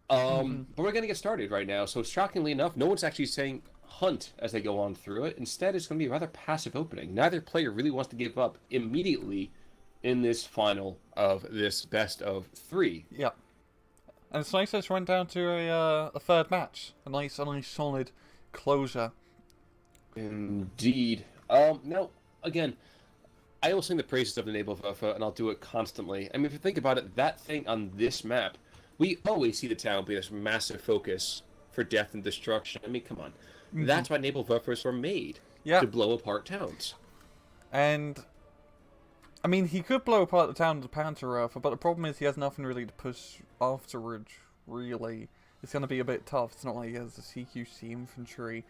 But we're going to get started right now. So shockingly enough, no one's actually saying hunt as they go on through it. Instead, it's going to be a rather passive opening. Neither player really wants to give up immediately in this final of this best of 3. Yeah. And it's nice that it's went down to a third match. A nice solid closure. Indeed. Now, again, I will sing the praises of the Naval Waffe, and I'll do it constantly. I mean, if you think about it, that thing on this map, we always see the town be this massive focus for death and destruction. I mean, come on. That's why naval buffers were made. Yeah. To blow apart towns. And I mean, he could blow apart the town with the Panzerwerfer, but the problem is he has nothing really to push afterwards, really. It's going to be a bit tough. It's not like he has the CQC infantry.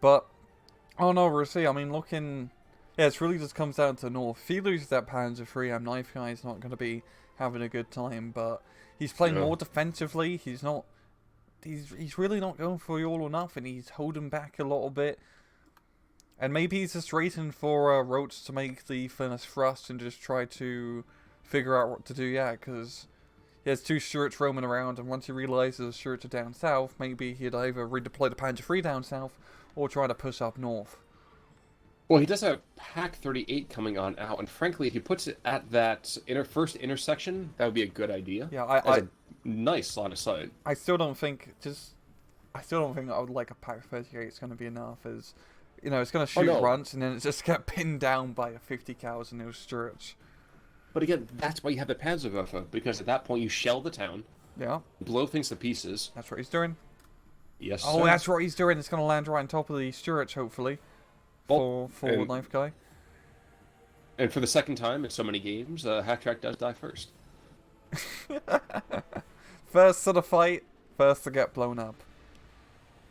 But, oh no, we'll see. I mean, looking... Yeah, it really just comes down to North. If he loses that Panzer III, Knife Guy's not going to be having a good time, but he's playing more defensively. He's not... He's really not going for the all or nothing. He's holding back a little bit. And maybe he's just waiting for Roach to make the furnace thrust and just try to figure out what to do, yeah, because he has 2 Stuarts roaming around, and once he realizes the Stuarts are down south, maybe he'd either redeploy the Panzer III down south or try to push up north. Well, he does have Pack 38 coming on out, and frankly, if he puts it at that first intersection, that would be a good idea. Yeah, a nice line of sight. I still don't think I would like a Pack 38 is going to be enough, as... You know, it's going to shoot once, and then it's just get pinned down by a 50 cows and those Stuarts. But again, that's why you have the Panzerwerfer, because at that point you shell the town. Yeah. Blow things to pieces. That's what he's doing. Yes, Oh, sir. that's what he's doing. It's going to land right on top of the Stuarts, hopefully. For Knife Guy. And for the second time in so many games, Half-Track does die first. First to the fight, first to get blown up.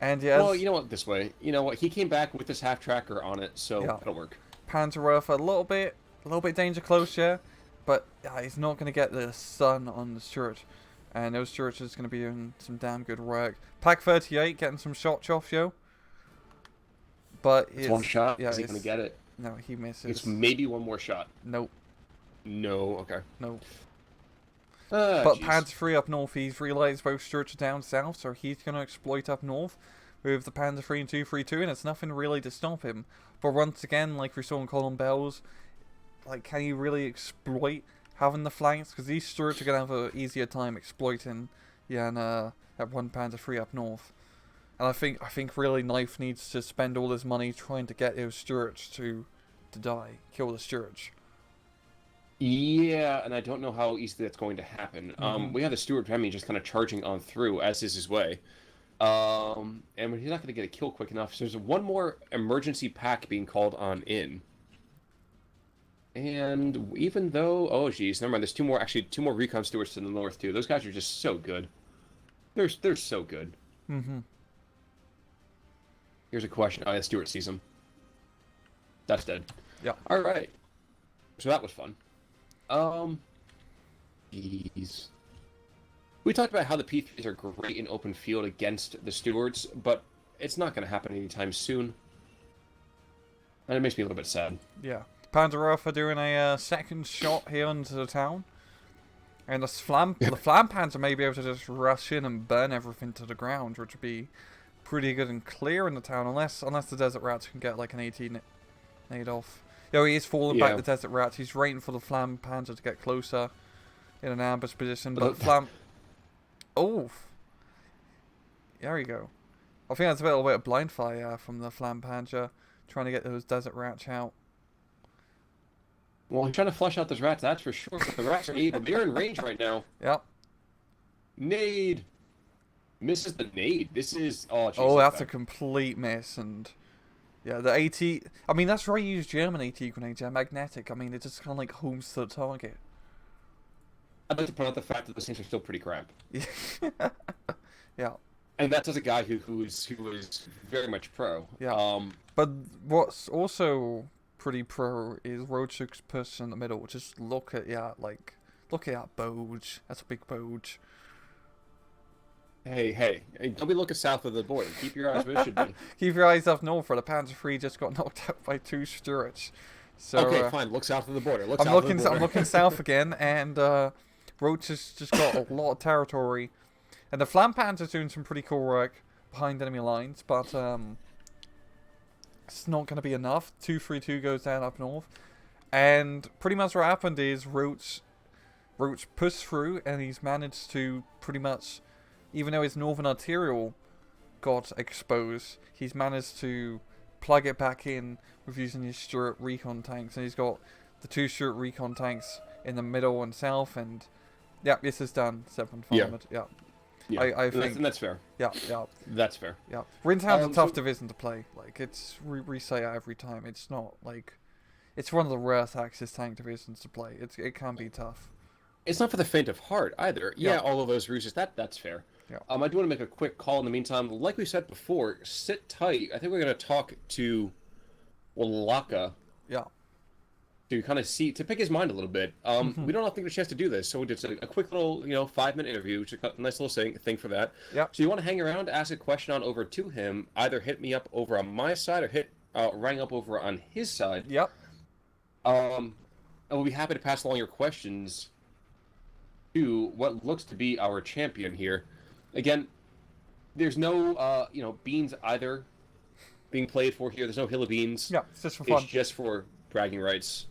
And yes. Well, you know what? This way, you know what? He came back with this half-tracker on it, so it'll work. Panzerwerfer, a little bit danger close, yeah, but he's not going to get the sun on the Stuart, and those Stuarts is going to be doing some damn good work. Pack 38 getting some shots off, yo. But it's one shot. Yeah, is he going to get it? No, he misses. It's maybe one more shot. Nope. No. Okay. Nope. But geez. Panzer III up north, he's realised both Stuarts are down south, so he's going to exploit up north with the Panzer III and 232, and it's nothing really to stop him. But once again, like we saw in Colin Bell's, like, can he really exploit having the flanks? Because these Stuarts are going to have an easier time exploiting, and that one Panzer III up north. And I think really Knife needs to spend all his money trying to get those Stuarts to die, kill the Stuarts. Yeah, and I don't know how easily that's going to happen. We have the Stuart Remy just kind of charging on through, as is his way. And he's not going to get a kill quick enough, so there's one more emergency pack being called on in. And even though... Oh, geez, never mind. There's two more Recon Stuarts to the north, too. Those guys are just so good. They're so good. Here's a question. Oh, yeah, Stuart sees him. That's dead. Yeah. All right. So that was fun. Jeez. We talked about how the P3s are great in open field against the Stuarts, but it's not going to happen anytime soon. And it makes me a little bit sad. Yeah. Panzerwerfer doing a second shot here into the town. And the Flam Panzer may be able to just rush in and burn everything to the ground, which would be pretty good and clear in the town, unless the Desert Rats can get like an 18 nade off. Yo, he is falling back the Desert Rats. He's waiting for the Flam Panzer to get closer in an ambush position. But Flam... Oh! There you go. I think that's a little bit of blind fire from the Flam Panzer, trying to get those Desert Rats out. Well, he's trying to flush out those rats, that's for sure. But the rats are evil. They're in range right now. Yep. Nade! Misses the nade. This is... Oh, geez, oh, that's a complete miss, and... Yeah, the AT... I mean, that's why you use German AT grenades. They're magnetic. I mean, it just kind of like homes to the target. I'd like to point out the fact that those things are still pretty crap. Yeah. And that's as a guy who is very much pro. Yeah. But what's also pretty pro is Roachuk's push in the middle. Just look at look at that Boge. That's a big Boge. Hey, don't be looking south of the border. Keep your eyes where it should be. Keep your eyes up north, for the Panzer III just got knocked out by 2 Stuarts. So, okay, fine. Look south of the border. I'm looking south again, and Roach has just got a lot of territory. And the Flam Panzer's doing some pretty cool work behind enemy lines, but it's not going to be enough. 232 goes down up north. And pretty much what happened is Roach pushed through, and he's managed to pretty much... Even though his northern arterial got exposed, he's managed to plug it back in with using his Stuart recon tanks. And he's got the 2 Stuart recon tanks in the middle and south. And yeah, this is done. 7th Armoured. Yeah. Yeah, I think and that's fair. yeah, yeah, That's fair. yeah. Rintown's a tough So division to play. Like we say it every time. It's not like it's one of the worst Axis tank divisions to play. It can be tough. it's not for the faint of heart either. Yeah, Yeah, all of those ruses. That's fair. yeah, I do want to make a quick call in the meantime. Like we said before, sit tight. I think we're going to talk to Walaka yeah. to kind of see to pick his mind a little bit. We don't often get a chance to do this, so we did a quick little 5-minute interview, which is a nice little thing for that. Yeah. So you want to hang around, ask a question on over to him. Either hit me up over on my side or hit Rang up over on his side. Yep. And we'll be happy to pass along your questions to what looks to be our champion here. Again, there's no beans either being played for here. There's no hill of beans. Yeah, it's just for fun. It's just for bragging rights.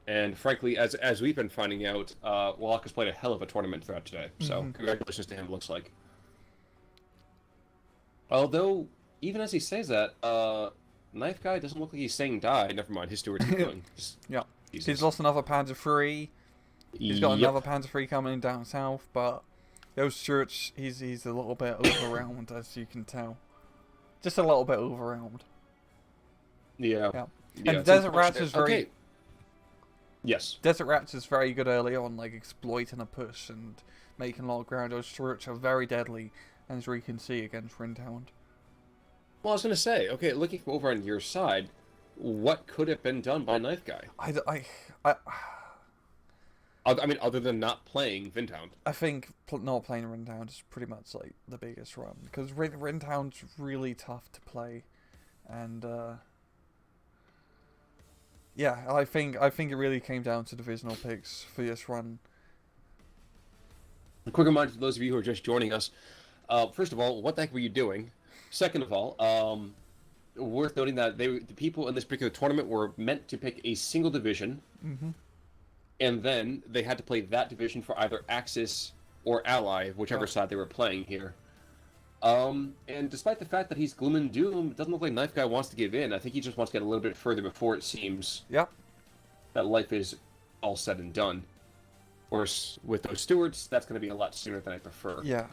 And frankly, as we've been finding out, Walaka's played a hell of a tournament throughout today. So congratulations to him, it looks like. Although, even as he says that, Knife Guy doesn't look like he's saying die. Never mind, his steward's going. Yeah. Jesus. He's lost another Panzer III. He's got another Panzer III coming in down south, but those Stewards, he's a little bit overwhelmed, as you can tell. Just a little bit overwhelmed. Yeah. Yeah. Yeah, And Desert Rats is very... Okay. Yes. Desert Rats is very good early on, like exploiting a push and making a lot of ground. Those Stewards are very deadly, as we can see against Rintown. Well, I was going to say, okay, looking over on your side, what could have been done by Knife Guy? I mean, other than not playing Vintown. I think not playing Rintown is pretty much like the biggest run, because Rintown's really tough to play, and yeah, I think it really came down to divisional picks for this run. A quick reminder for those of you who are just joining us. First of all, what the heck were you doing? Second of all, worth noting that the people in this particular tournament were meant to pick a single division, and then they had to play that division for either Axis or Ally, whichever side they were playing here. And despite the fact that he's gloom and doom, it doesn't look like Knife Guy wants to give in. I think he just wants to get a little bit further before it seems that life is all said and done. Of course, with those stewards, that's going to be a lot sooner than I prefer. Yeah,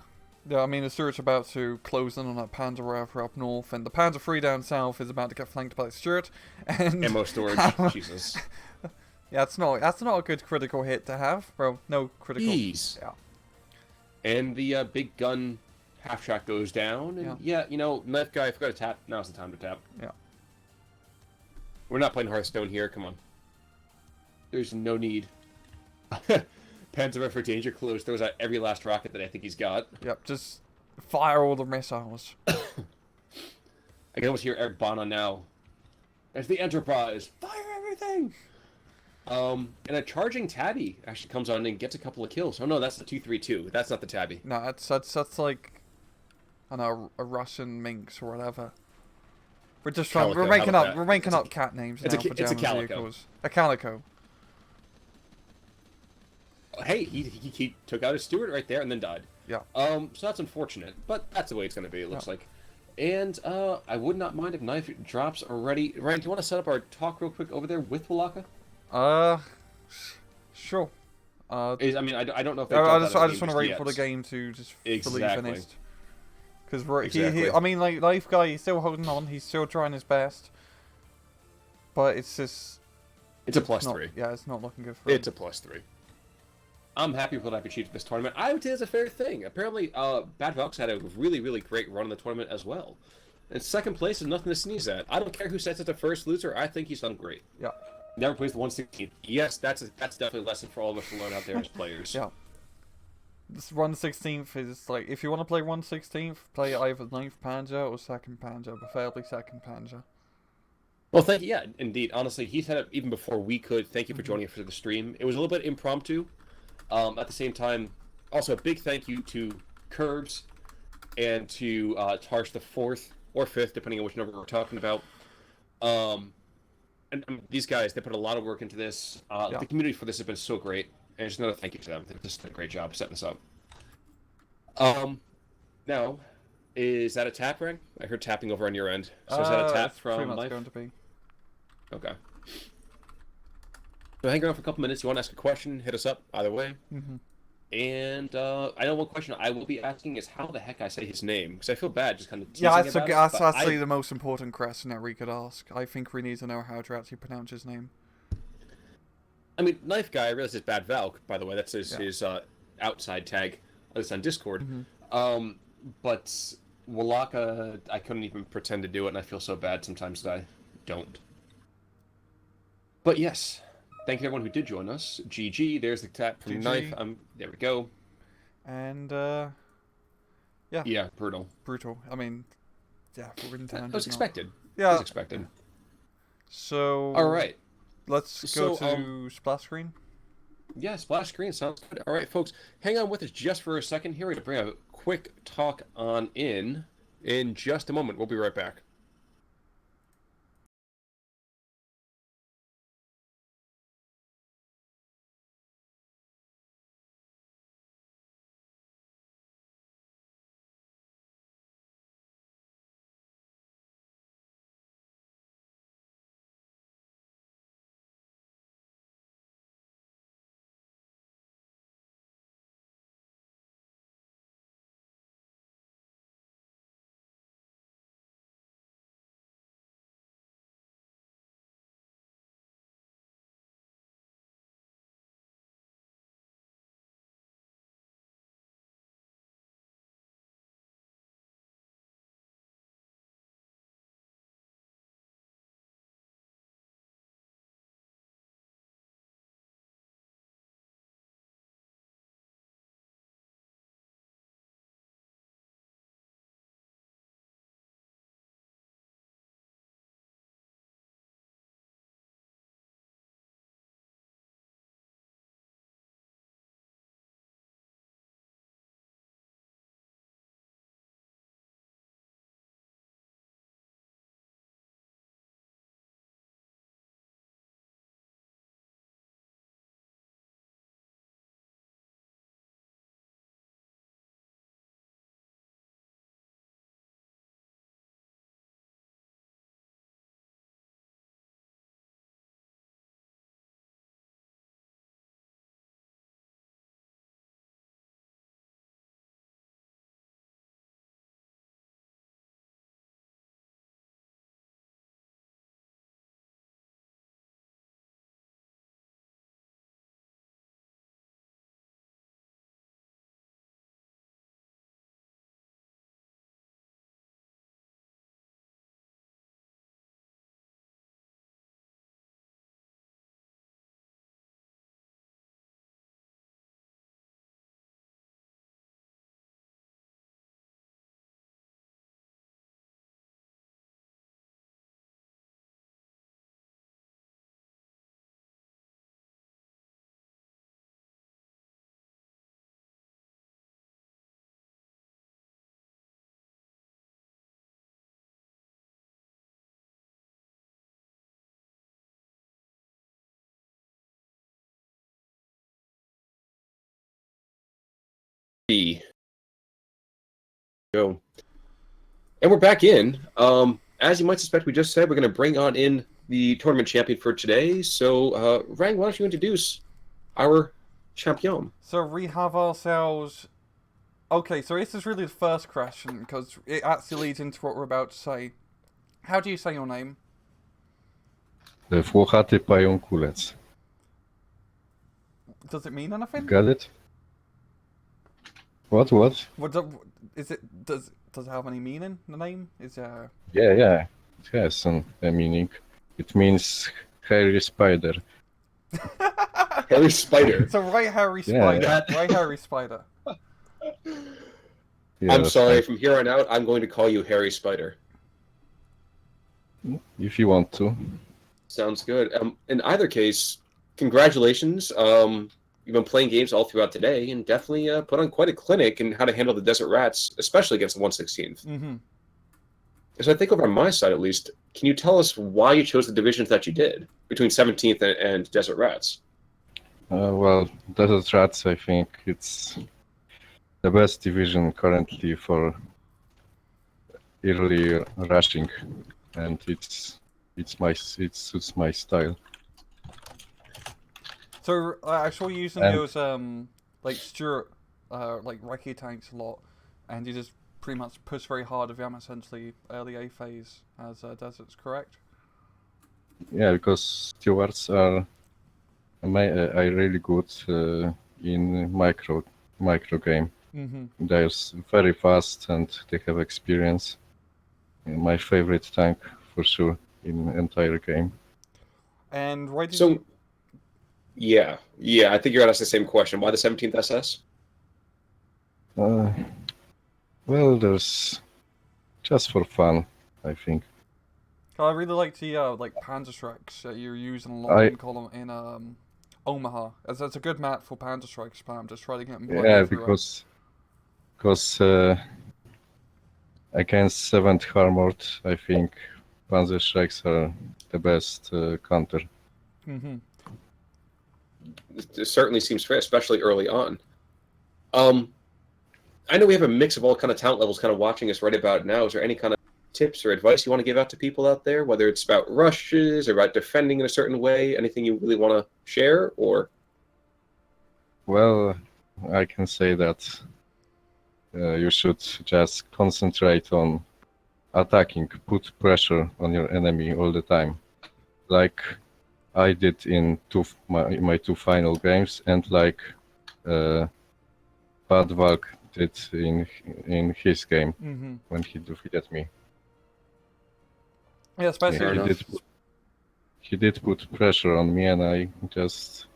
I mean, the Stewards are about to close in on that Panzer Rifle up north, and the Panzer III down south is about to get flanked by the Stewart. And Ammo storage, Jesus. Yeah, that's not a good critical hit to have, bro. No critical. Jeez. Yeah. And the big gun half shot goes down, and Knife Guy, if we've got to tap, now's the time to tap. Yeah. We're not playing Hearthstone here, come on. There's no need. Panzer for danger close throws out every last rocket that I think he's got. Yep, just fire all the missiles. I can almost hear Eric Bana now. There's the Enterprise! Fire everything! And a charging Tabby actually comes on and gets a couple of kills. Oh no, that's the 232. That's not the Tabby. No, that's like, I don't know, a Russian Minx or whatever. We're just trying. Calico, we're making up cat names now for it's a German Calico. vehicles. A Calico. Hey, he took out his steward right there and then died. Yeah. So that's unfortunate, but that's the way it's going to be, it looks like. And I would not mind if Knife drops already. Ryan, do you want to set up our talk real quick over there with Walaka? Sure. I mean, I don't know if I just want to wait for the game to just fully finished. Because I mean, like Life Guy, he's still holding on. He's still trying his best. But it's just. It's a +3. Yeah, it's not looking good for him. It's a +3. I'm happy with what I've achieved this tournament. I would say it's a fair thing. Apparently, Bad Valk's had a really, really great run in the tournament as well. And second place is nothing to sneeze at. I don't care who sets it to first loser. I think he's done great. Yeah. Never plays the 116th. Yes, that's definitely a lesson for all of us to learn out there as players. Yeah. This 116th is like, if you want to play 116th, play either 9th Panzer or 2nd Panzer, preferably 2nd Panzer. Well, thank you. Yeah, indeed. Honestly, he said it even before we could. Thank you for joining us for the stream. It was a little bit impromptu. At the same time, also a big thank you to Curbs and to Tarsh IV or 5th, depending on which number we're talking about. And these guys, they put a lot of work into this. The community for this has been so great. And just another thank you to them. They've just done a great job setting this up. Now, is that a tap, Ring? I heard tapping over on your end. So is that a tap from Life? Going to be. Okay. So hang around for a couple minutes. You want to ask a question, hit us up. Either way. And I know one question I will be asking is how the heck I say his name, because I feel bad just kind of Yeah, teasing about it. that's But actually the most important question that we could ask. I think we need to know how to actually pronounce his name. I mean, Knife Guy, I realize it's Bad Valk, by the way. That's Yeah. his outside tag, at least on Discord. Mm-hmm. Um, but Walaka, I couldn't even pretend to do it, and I feel so bad sometimes that I don't. But yes, thank you everyone who did join us. GG, there's the tap from Knife. GG. There we go. And yeah, Yeah, brutal. brutal. I mean, yeah, Forbidden That Town was did not. expected. It was Yeah. expected. All So right. let's go So, to splash screen. yeah, splash screen sounds good. All right, folks, hang on with us just for a second here. We're going to bring a quick talk on in just a moment. We'll be right back. Go. And we're back in. As you might suspect, we just said we're going to bring on in the tournament champion for today. So, Rang, why don't you introduce our champion? So we have ourselves. Okay, so this is really the first question because it actually leads into what we're about to say. How do you say your name? Wlochatypajakulec. Does it mean anything? Got it? What? What is it? Does it have any meaning? The name is Yeah. It has a meaning. It means hairy spider. Harry Spider. So right, Harry Yeah. Spider. Right, Harry Spider. Yeah, I'm that's sorry. right. From here on out, I'm going to call you Harry Spider. If you want to. Sounds good. In either case, congratulations. You've been playing games all throughout today and definitely put on quite a clinic in how to handle the Desert Rats, especially against the 116th. Mm-hmm. So I think over on my side, at least, can you tell us why you chose the divisions that you did between 17th and Desert Rats? Well, Desert Rats, I think it's the best division currently for early rushing, and it suits my style. So I saw you using And- those like Stuart, like recce tanks a lot, and you just pretty much push very hard with them essentially early A phase as deserts, correct? Yeah, because stewards are really good in micro game. Mm-hmm. They're very fast and they have experience. My favorite tank for sure in entire game. And why did So, you? yeah, I think you're gonna ask the same question. Why the 17th SS? Uh, well, there's just for fun, I think. I really like the like Panzerschrecks that you're using a lot I in Omaha. That's a good map for Panzerschreck spam. Just try to get them bloody Yeah, everywhere. because against 7th Armored, I think Panzer Shreks are the best counter. Mm-hmm. It certainly seems fair, especially early on. Um, I know we have a mix of all kind of talent levels kind of watching us right about now. Is there any kind of tips or advice you want to give out to people out there, whether it's about rushes or about defending in a certain way? Anything you really want to share, or? Well, I can say that you should just concentrate on attacking, put pressure on your enemy all the time, like I did in my two final games, and like Bad Valk did in his game Mm-hmm. when he defeated me. Yeah, especially Fair enough. He did put pressure on me, and I just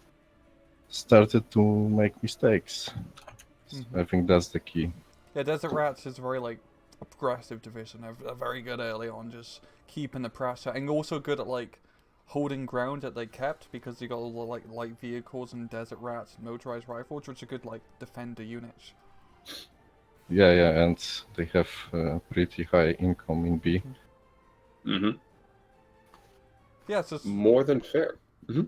started to make mistakes. Mhm. I think that's the key. Yeah, Desert Rats is a very like aggressive division. They're very good early on, just keeping the pressure, and also good at like holding ground that they kept because you got all the like light vehicles and Desert Rats and motorized rifles, which are good like defender units. Yeah, and they have pretty high income in B. Mm-hmm. Yeah, it's just More than fair. Mm-hmm.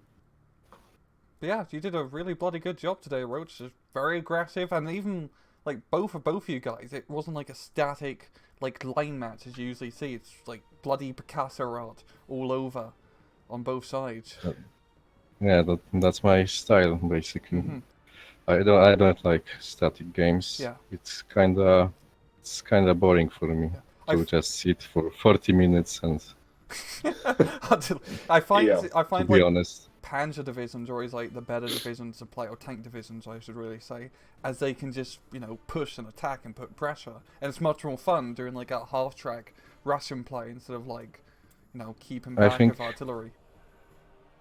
yeah, you did a really bloody good job today, Roach. Just very aggressive, and even like both of you guys, it wasn't like a static like line match as you usually see. It's like bloody Picasso art all over on both sides. Yeah, that's my style basically. Hmm. I don't like static games. Yeah. It's kinda boring for me Yeah. to just sit for 40 minutes and I find Yeah. I to find be like honest. Panzer divisions are always like the better divisions to play, or tank divisions, I should really say, as they can just push and attack and put pressure, and it's much more fun doing like a half track Russian play instead of like keeping I back think with artillery.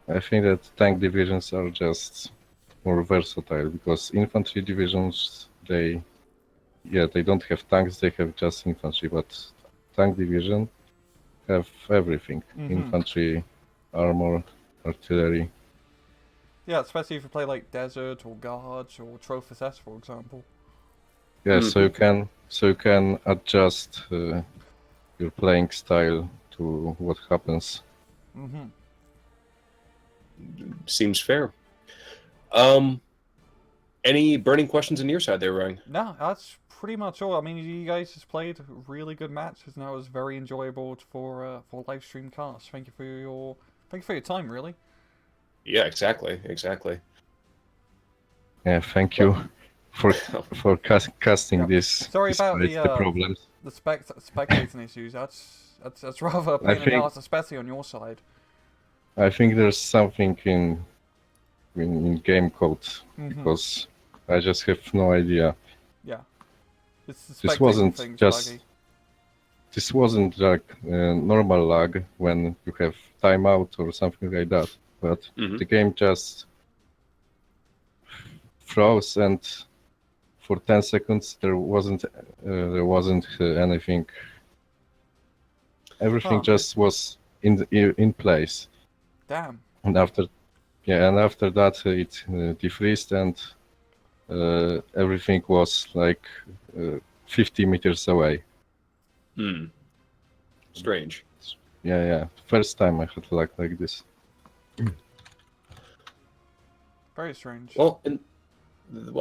I think that tank divisions are just more versatile because infantry divisions they don't have tanks, they have just infantry, but tank division have everything. Hmm. Infantry, armor, artillery. Yeah, especially if you play like Desert or Guards or Trophy S, for example. Yeah, so Mm-hmm. you can adjust your playing style to what happens. Hmm. Seems fair. Um, any burning questions on your side there, Ryan? No, that's pretty much all. I mean, you guys just played really good matches, and that was very enjoyable for live stream cast. Thank you for your time, really. Yeah, exactly. Yeah, thank Well, you for casting Yeah. this Sorry about despite the problems. the spectating issues. That's rather a I pain in the think ass, especially on your side. I think there's something in game code Hmm. because I just have no idea. Yeah, it's the This spectating wasn't thing's just buggy. this wasn't like normal lag when you have timeout or something like that, but mm-hmm. the game just froze, and for 10 seconds there wasn't anything. Everything Huh? just was in place, Damn. and after that it defreezed, and everything was like 50 meters away. Hmm. Strange. Yeah. First time I had luck like this. Very strange. Well,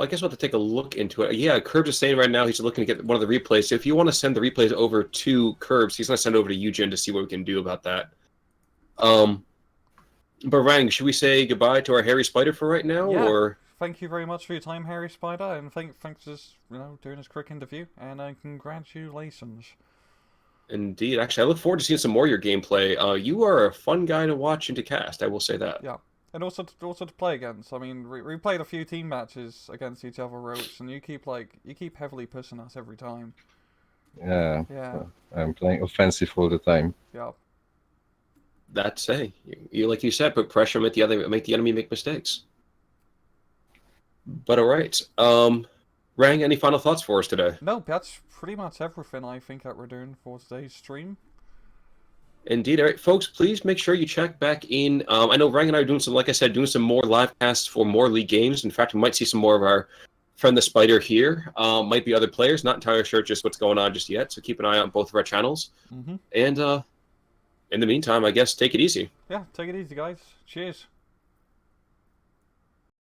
I guess we'll have to take a look into it. Yeah, Curbs is saying right now he's looking to get one of the replays. So if you want to send the replays over to Curbs, he's going to send over to Eugen to see what we can do about that. But Ryan, should we say goodbye to our hairy spider for right now, Yeah. or? thank you very much for your time, Harry Spider, and thanks for just, doing this quick interview, and congratulations. Indeed. Actually, I look forward to seeing some more of your gameplay. You are a fun guy to watch and to cast, I will say that. Yeah. And also to play against. I mean, we played a few team matches against each other, Roach, and you keep heavily pushing us every time. Yeah. Yeah. I'm playing offensive all the time. Yeah. That's you like you said, put pressure, make the enemy make mistakes. But all right. Rang, any final thoughts for us today? No, that's pretty much everything I think that we're doing for today's stream. Indeed. All right, folks, please make sure you check back in. I know Rang and I are doing doing some more live casts for more League games. In fact, we might see some more of our friend the Spider here. Might be other players. Not entirely sure just what's going on just yet. So keep an eye on both of our channels. Mm-hmm. And in the meantime, I guess take it easy. Yeah, take it easy, guys. Cheers.